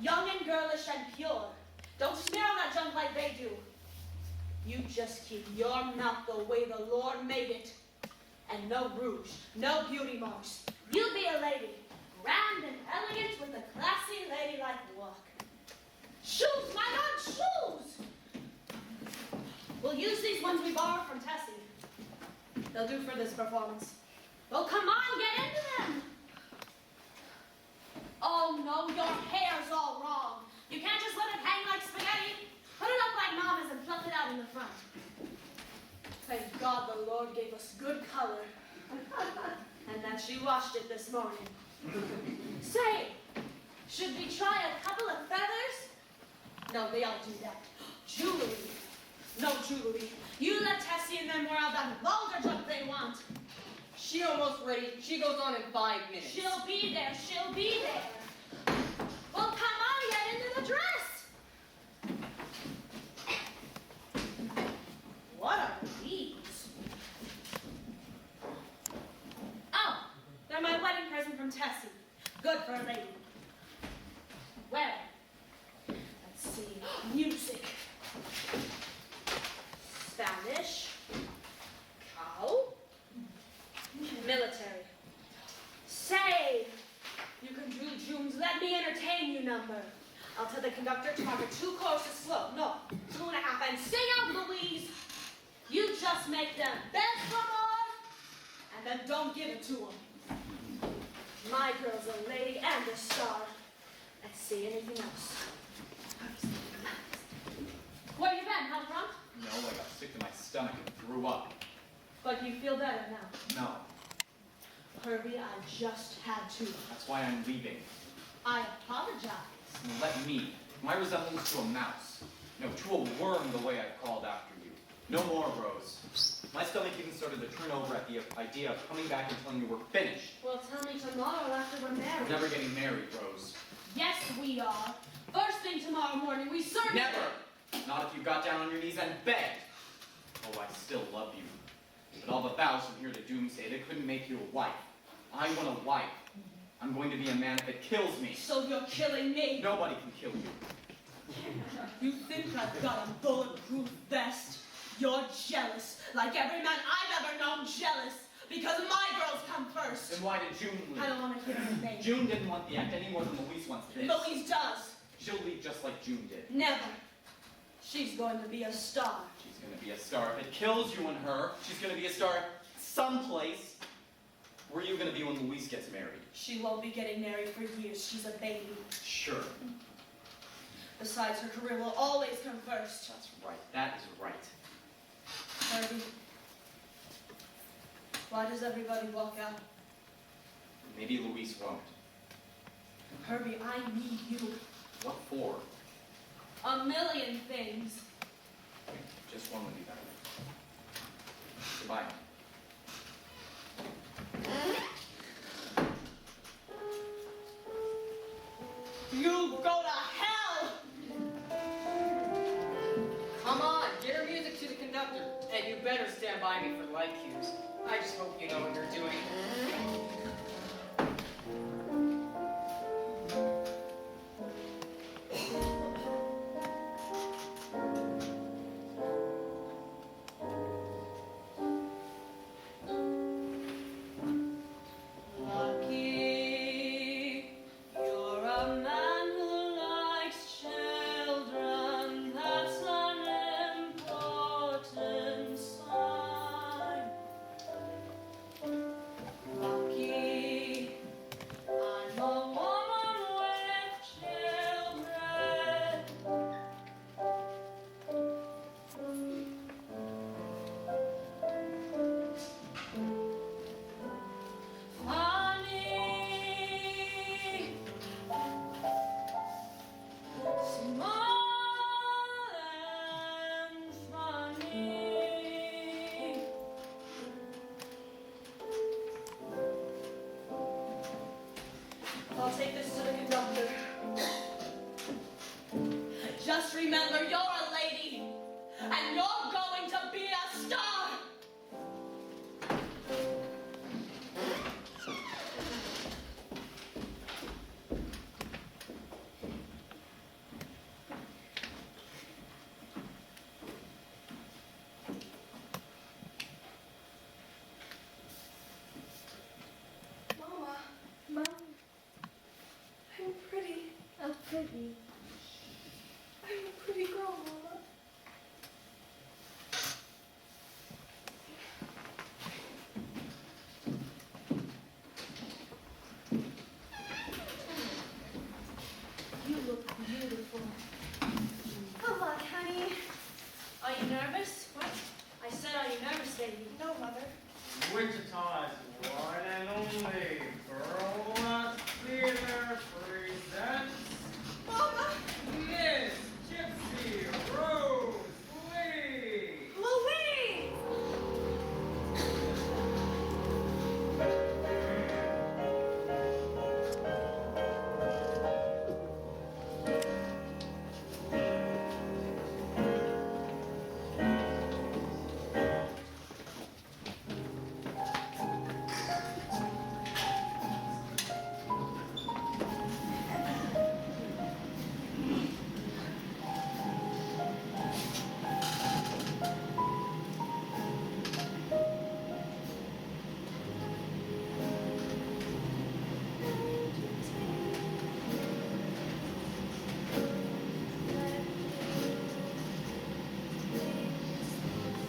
Young and girlish and pure. Don't smear on that junk like they do. You just keep your mouth the way the Lord made it. And no rouge, no beauty marks. You be a lady, grand and elegant with a classy ladylike walk. Shoes, my God, shoes! We'll use these ones we borrowed from Tessie. They'll do for this performance. Well, come on, get into them! Oh no, your hair's all wrong. You can't just let it hang like spaghetti. Put it up like Mama's and pluck it out in the front. Thank God the Lord gave us good color. And that she washed it this morning. Say, should we try a couple of feathers? No, they all do that. Jewelry. No jewelry. You let Tessie and them wear out that vulgar junk they want. She almost ready. She goes on in 5 minutes. She'll be there. She'll be there. Well, come on, get into the dress. What are these? Oh, they're my wedding present from Tessie. Good for a lady. Well, let's see. Music. Spanish. Cow. Military. Say, you can do June's Let Me Entertain You number. I'll tell the conductor to mark it 2 choruses slow. No, 2 1/2. And sing out, Louise. You just make them beg for more, and then don't give it to them. My girl's a lady and a star. Let's see, anything else? Where you been, huh, Trump? No, I got sick to my stomach and threw up. But you feel better now. No, Herbie, I just had to. that's why I'm leaving. I apologize. Let me. My resemblance to a mouse. No, to a worm the way I've called after you. No more, Rose. My stomach even started to turn over at the idea of coming back and telling you we're finished. Well, tell me tomorrow after we're married. We're never getting married, Rose. Yes, we are. First thing tomorrow morning, we certainly... Never! Not if you got down on your knees and begged. Oh, I still love you. But all the vows from here to doomsday, they couldn't make you a wife. I want a wife. I'm going to be a man if it kills me. So you're killing me? Nobody can kill you. You think I've got a bulletproof vest? You're jealous, like every man I've ever known jealous, because my girls come first. Then why did June leave? I don't want to hear her name. June didn't want the act any more than Louise wants this. Louise does. She'll leave just like June did. Never. She's going to be a star. She's going to be a star. If it kills you and her, she's going to be a star someplace. Where are you going to be when Louise gets married? She won't be getting married for years. She's a baby. Sure. Besides, her career will always come first. That's right. That is right. Herbie, why does everybody walk out? Maybe Louise won't. Herbie, I need you. What for? A million things. Just one would be better. Goodbye. You go to hell! Come on, get her music to the conductor. And you better stand by me for light cues. I just hope you know what you're doing. Lucky, you're a man who likes children. That's an Wichita's one and only Burlesque Theater presents Mama! Miss Gypsy Rose Lee. Louise!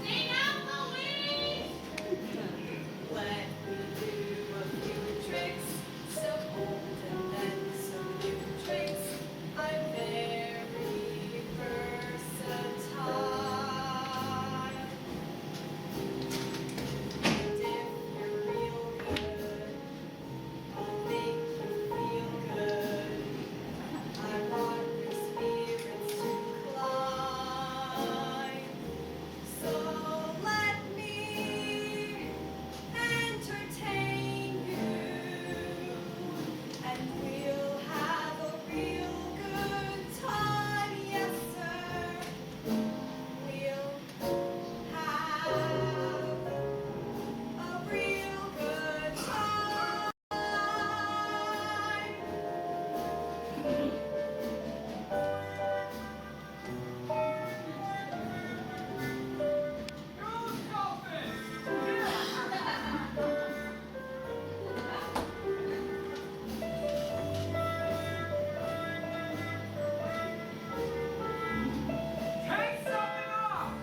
Sing out, Louise! Let me do a few tricks, some old and then some new tricks. I'm very versatile. And if you're real good, I'll make you feel good. I want your spirits to climb. So let me entertain you, and we'll have a real good time. Yes, sir. We'll have a real good time. Take something off!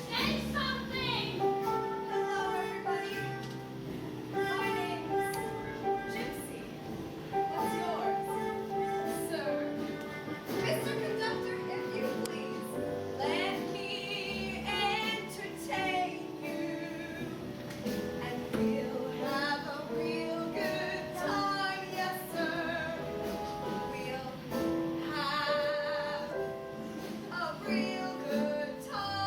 Say something! Hello, everybody. My name's Gypsy. What's yours? Sir. Mr. Conductor, if you please, let me entertain you, and we'll have a real good time. Yes, sir. We'll have a real good time.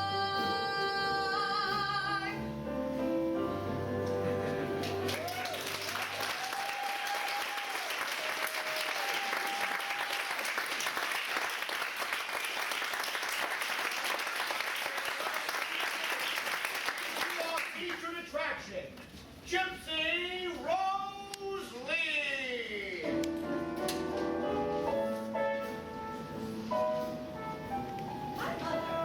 Our featured attraction, Gypsy Rose Lee. My mother,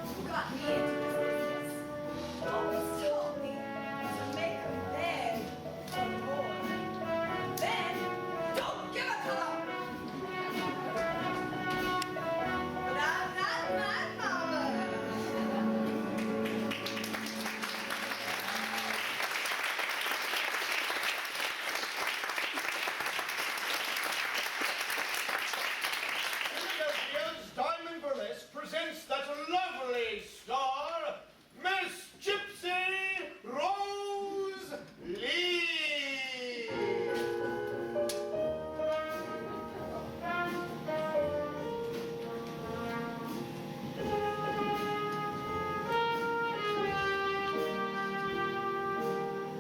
who got me into this business, always told me to make a beg for more. Then, don't give it to them. But I'm not my mama. Philadelphia's Diamond Burlesque presents that lovely star, Miss Gypsy Rose Lee.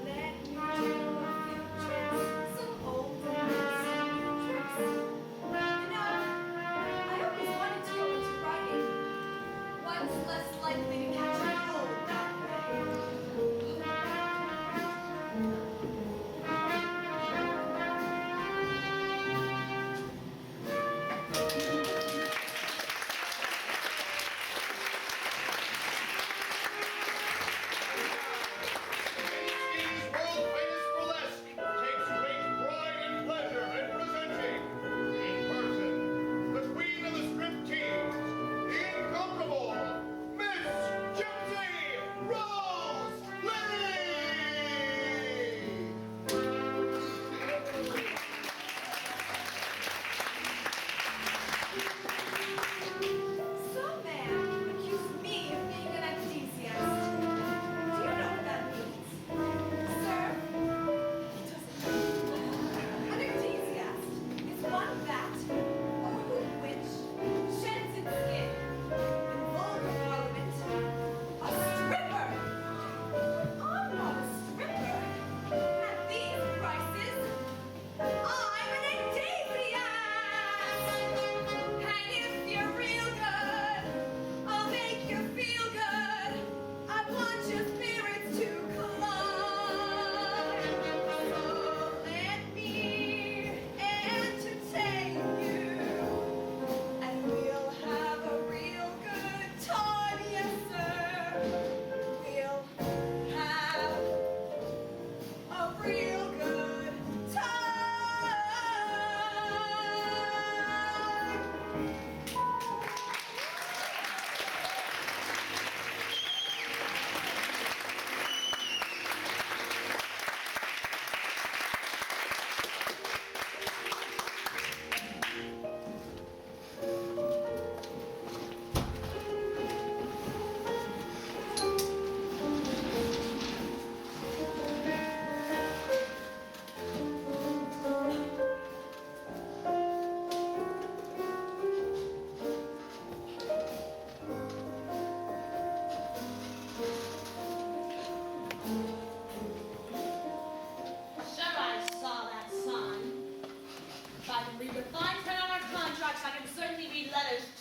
Let me do a few tricks, some old and some new tricks. I always wanted to go into writing. One's less likely to catch a cold that way.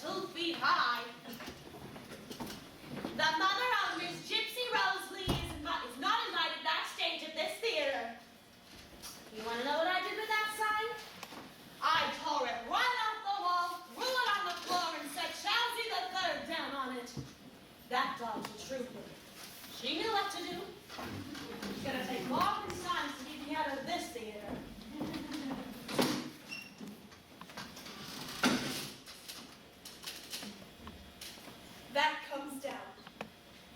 2 feet high. The mother of Miss Gypsy Rose Lee is not invited backstage at this theater. You want to know what I did with that sign? I tore it right off the wall, threw it on the floor, and said Chelsea the Third down on it. That dog's a trooper. She knew what to do. It's gonna take more than signs to keep me out of this theater. That comes down.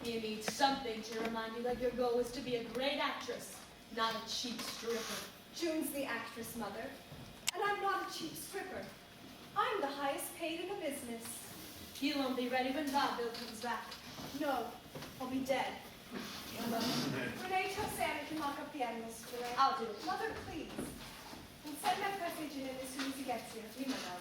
You need something to remind you that your goal is to be a great actress, not a cheap stripper. June's the actress, Mother. And I'm not a cheap stripper. I'm the highest paid in the business. You won't be ready when vaudeville comes back. No, I'll be dead. Renee, tell Sam he can lock up the animals today. I'll do it. Mother, please. And send my press agent in as soon as he gets here. You know.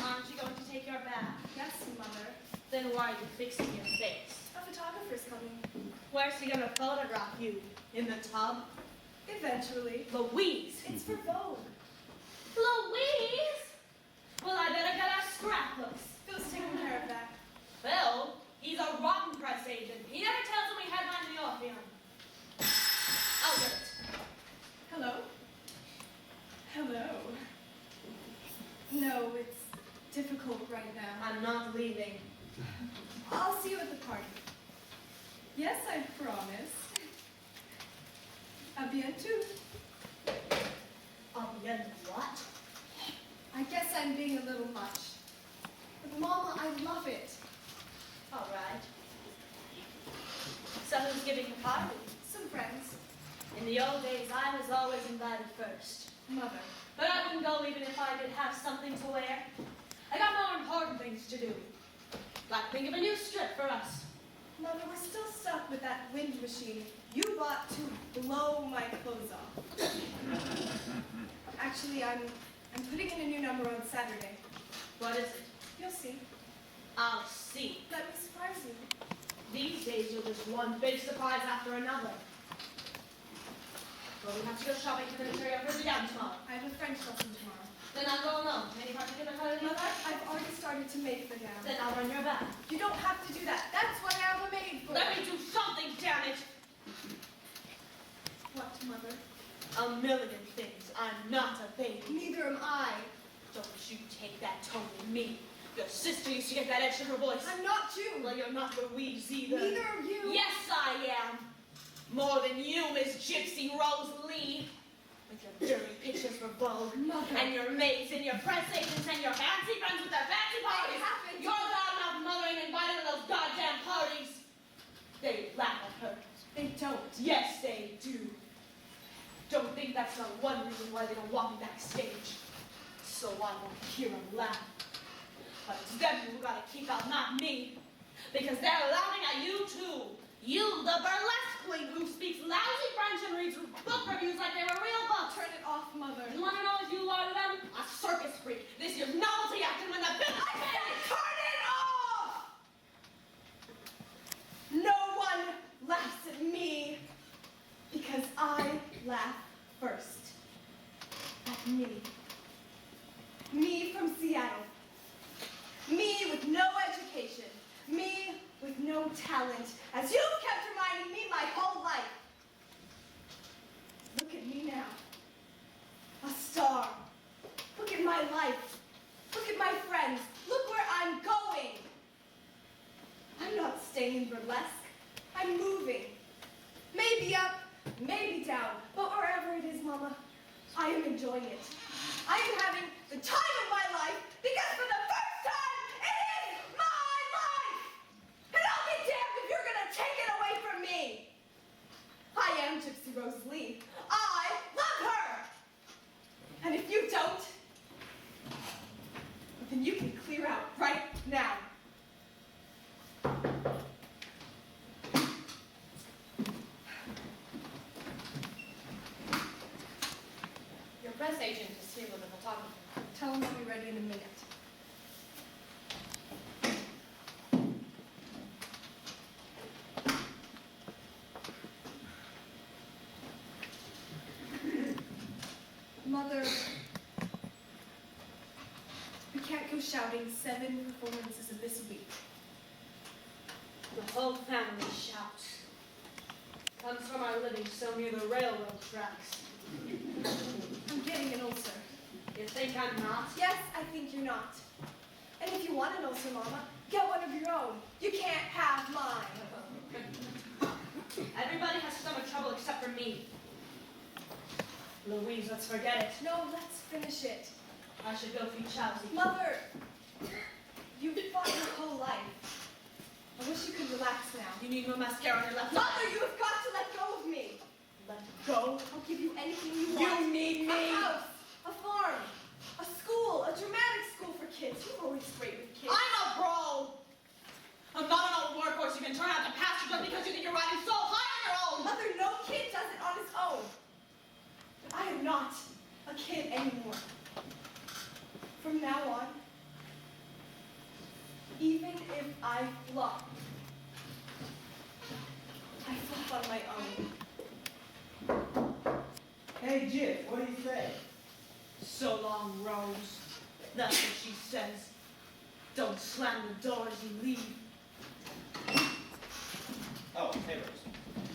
Aren't you going to take your bath? Yes, Mother. Then why are you fixing your face? A photographer's coming. Where's he gonna photograph you? In the tub? Eventually. Louise! It's for Vogue. Louise? Well, I better get our scrapbooks. Phil's taking care of that. Phil? He's a rotten press agent. He never tells when we headline the Orpheum. I'll get it. Hello? Hello? No, it's difficult right now. I'm not leaving. I'll see you at the party. Yes, I promise. A bientôt. What? I guess I'm being a little much. But Mama, I love it. All right. So who's giving the party? Some friends. In the old days, I was always invited first. Mother. But I wouldn't go even if I did have something to wear. I got more important things to do. Like think of a new strip for us. Mother, we're still stuck with that wind machine you bought to blow my clothes off. Actually, I'm putting in a new number on Saturday. What is it? You'll see. I'll see. Let me surprise you. These days, you're just one big surprise after another. Well, we have to go shopping for the material for the gown tomorrow. I have a French lesson tomorrow. Then I'll go alone. Any particular color you Mother, like? I've already started to make the gown. Then I'll run your back. You don't have to do that. That's what I have a maid for. Let me do something, damn it! What, Mother? A million things. I'm not a baby. Neither am I. Don't you take that tone in me. Your sister used to get that edge to her voice. I'm not June. Well, you're not Louise either. Neither are you. Yes, I am. More than you, Miss Gypsy Rose Lee. With your dirty pictures for Vogue. Mother. And your maids and your press agents and your fancy friends with their fancy parties. happened. You're loud enough mother ain't invited to those goddamn parties. They laugh at her. They don't. Yes, they do. Don't think that's not one reason why they don't want me backstage. So I won't hear them laugh. But it's them who gotta keep out, not me. Because they're laughing at you too. You, the burlesque queen who speaks lousy French and reads book reviews like they were real books. Turn it off, Mother. You wanna know if you are to them? A circus freak. This is novelty acting when the bill I said turn it off! No one laughs at me because I laugh first. At me. Me from Seattle. Me with no education. Me with no talent, as you've kept reminding me my whole life. Look at me now. A star. Look at my life. Look at my friends. Look where I'm going. I'm not staying in burlesque. I'm moving. Maybe up, maybe down, but wherever it is, Mama, I am enjoying it. I am having the time of my life because for the first time, it is my life! And I'll be damned if you're gonna take it away from me! I am Gypsy Rose Lee. I love her! And if you don't, then you can clear out right now. Your press agent is here with the photographer. Tell him I'll be ready in a minute. Mother, can't go shouting 7 performances of this week. The whole family shouts. Comes from our living so near the railroad tracks. I'm getting an ulcer. You think I'm not? Yes, I think you're not. And if you want an ulcer, Mama, get one of your own. You can't have mine. Everybody has stomach trouble except for me. Louise, let's forget it. No, let's finish it. I should go feed Chelsea. Mother, you've fought your whole life. I wish you could relax now. You need more mascara on your left Mother, eye. you have got to let go of me. Let go. I'll give you anything you want. You need me. A house, a farm, a school, a dramatic school for kids. You're always great with kids. I'm a pro. I'm not an old workhorse you can turn out to pasture just because you think you're riding so high on your own. Mother, no kid does it on his own. But I am not a kid anymore. From now on, even if I flop, I flop on my own. Hey, Jip, what do you say? So long, Rose. That's what she says. Don't slam the door as you leave. Oh, hey, Rose.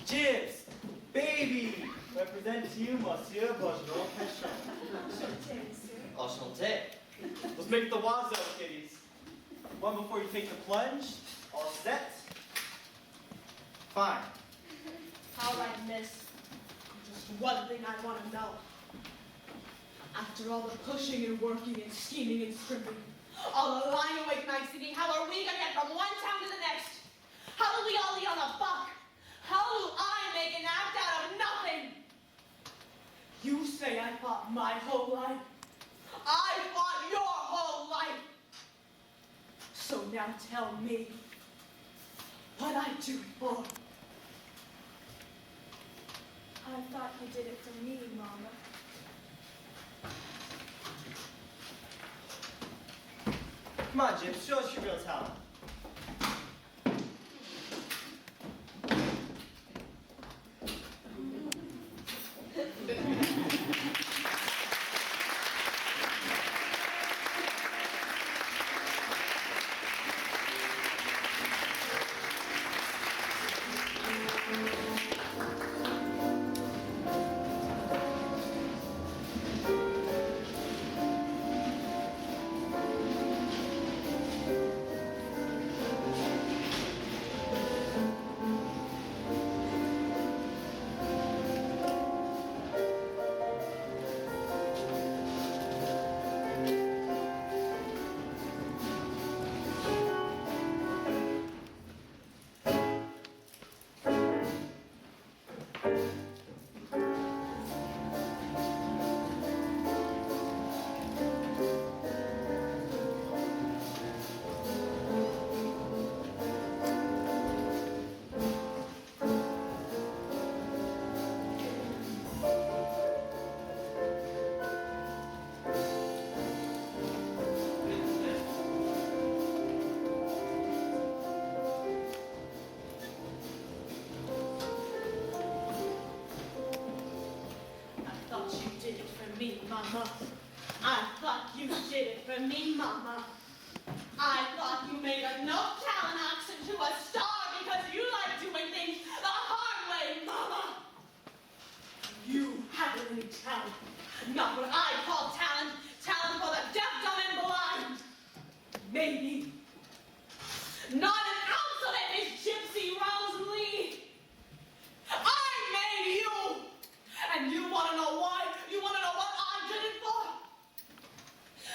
Gypsy, baby! Represent to you, Monsieur Bonjour Pêcheur. Enchanté. Let's make the wazo, kiddies. One before you take the plunge. All set? Fine. All right, miss. Just one thing I want to know. After all the pushing and working and scheming and scrimping, all the lying awake nights thinking, how are we going to get from one town to the next? How do we all eat on a buck? How do I make an act out of nothing? You say I fought my whole life. I fought your whole life. So now tell me what I do it for. I thought you did it for me, Mama. Come on, Jip, show us your real talent. Mama. I thought you did it for me, Mama. I thought you made a no-talent ox into a star because you like doing things the hard way, Mama. You haven't any talent. Not what I call talent. Talent for the deaf, dumb, and blind. Maybe. Not an ounce of it is Gypsy Rose Lee. I made you. And you want to know why? You want to know what I did it for?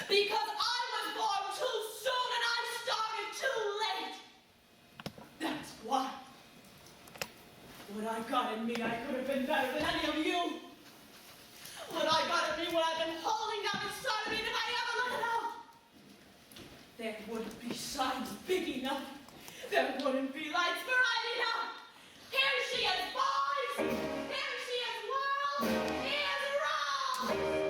Because I was born too soon and I started too late. That's why. What I got in me, I could have been better than any of you. What I got in me, what I've been holding down inside of me, and if I ever let it out, there wouldn't be signs big enough. There wouldn't be lights bright enough. Here she is, boys. Here she is, world. Here's Rose.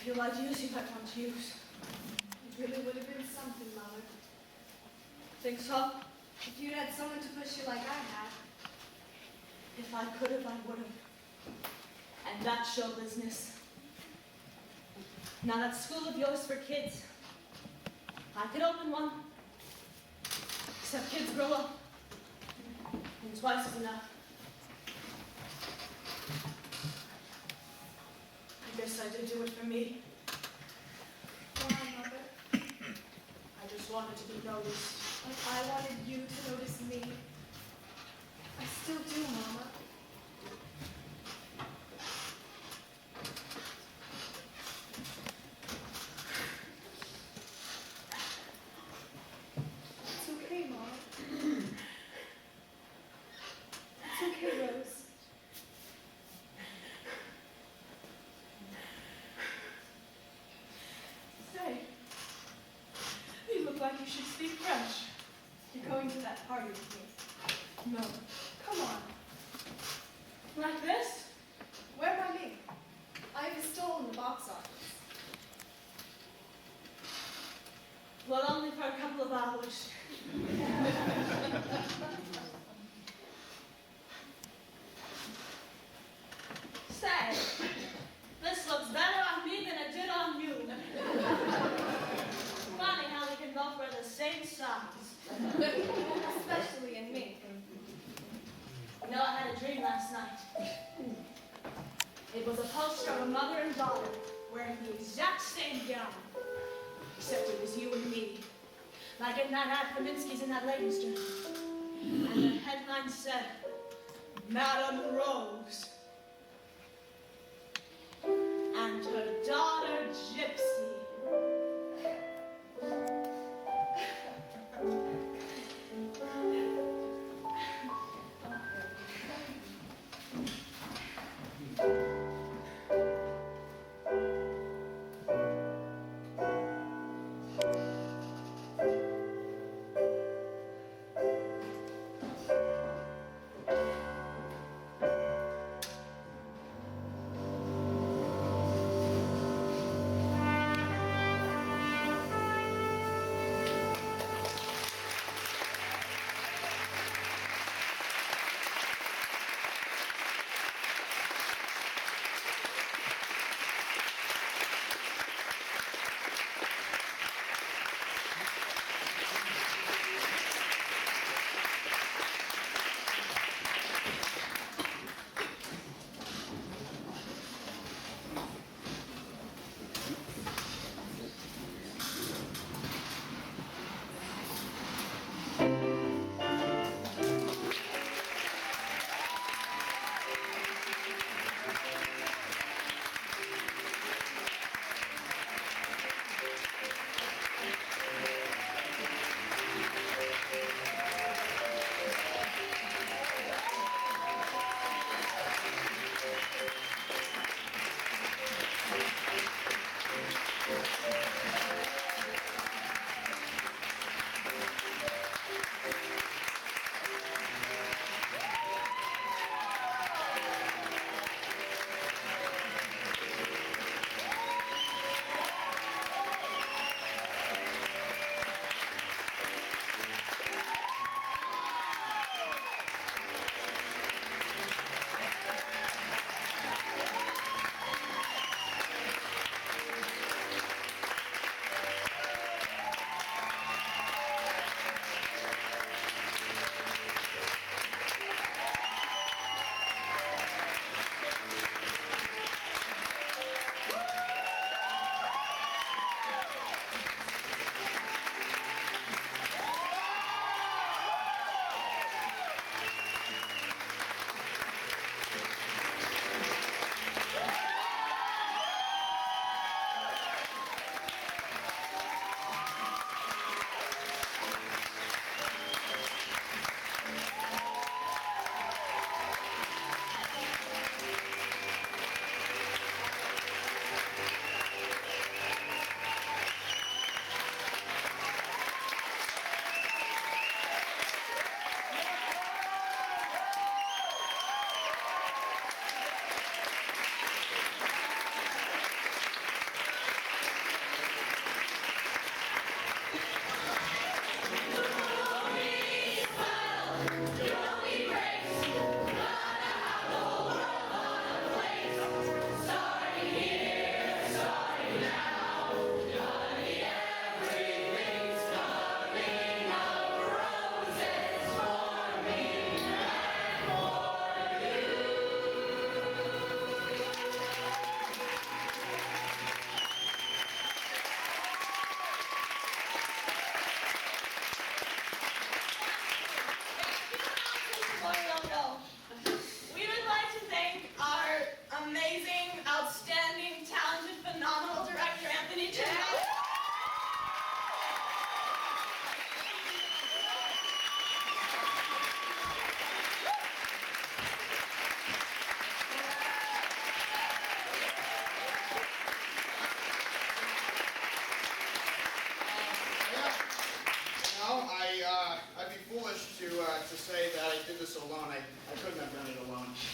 few ideas you might want to use. It really would have been something, Mother. Think so? If you'd had someone to push you like I had. If I could have, I would have. And that's show business. Now that school of yours for kids, I could open one. Except kids grow up. And twice is enough. I guess I did do it for me. Why, Mother? I just wanted to be noticed. Like I wanted you to notice me. I still do, Mama. It's okay, Mom. It's okay, Rose. Say, you look like you should speak French. You're going to that party with me. No. Come on. Like this? Where by me? I have a stole in the box office. Well, only for a couple of hours. Say, this looks better on me than it did on you. Funny how we can both wear the same size. Especially in me. You know, I had a dream last night. It was a poster of a mother and daughter wearing the exact same gown. Except it was you and me. Like in that ad for Minsky's in that ladies' journal. And the headline said, Madame Rose. And her daughter, Gypsy.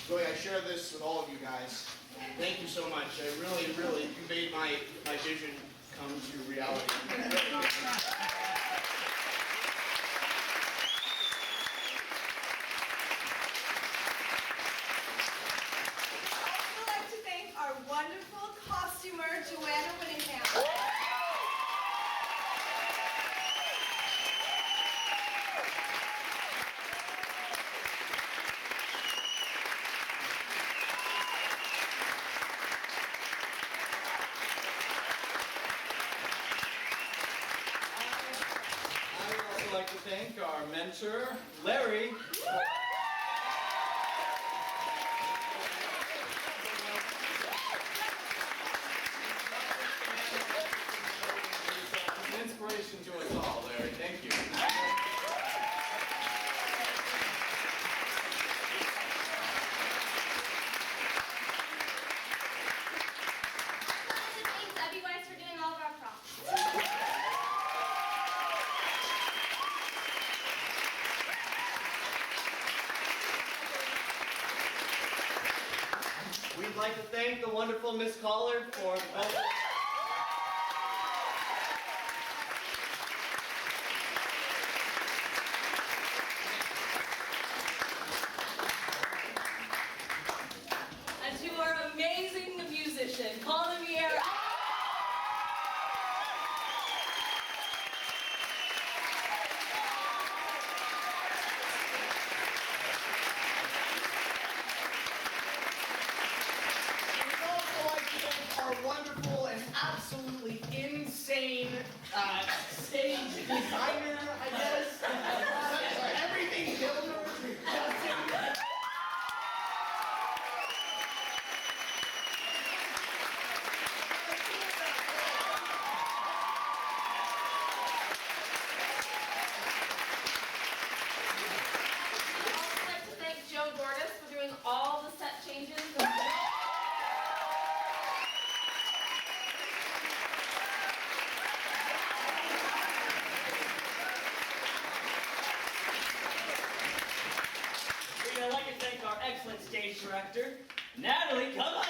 Joy, I share this with all of you guys. Thank you so much. I really, you made my vision come to reality. I'd also like to thank our wonderful costumer, Joanna Whittingham. I would also like to thank our mentor, Larry. He's an inspiration to us all, Larry. Thank you. Wanted to thank Debbie Weiss for doing all of our props. We'd like to thank the wonderful Miss Collard for the vocal. And to our amazing musician, Paul Lemire. And we'd also like to thank our wonderful and absolutely insane stage designer, I guess. Everything builder, Justin. I'd also like to thank Joe Gordis for doing all the set changes. We'd like to thank our excellent stage director, Natalie. Come on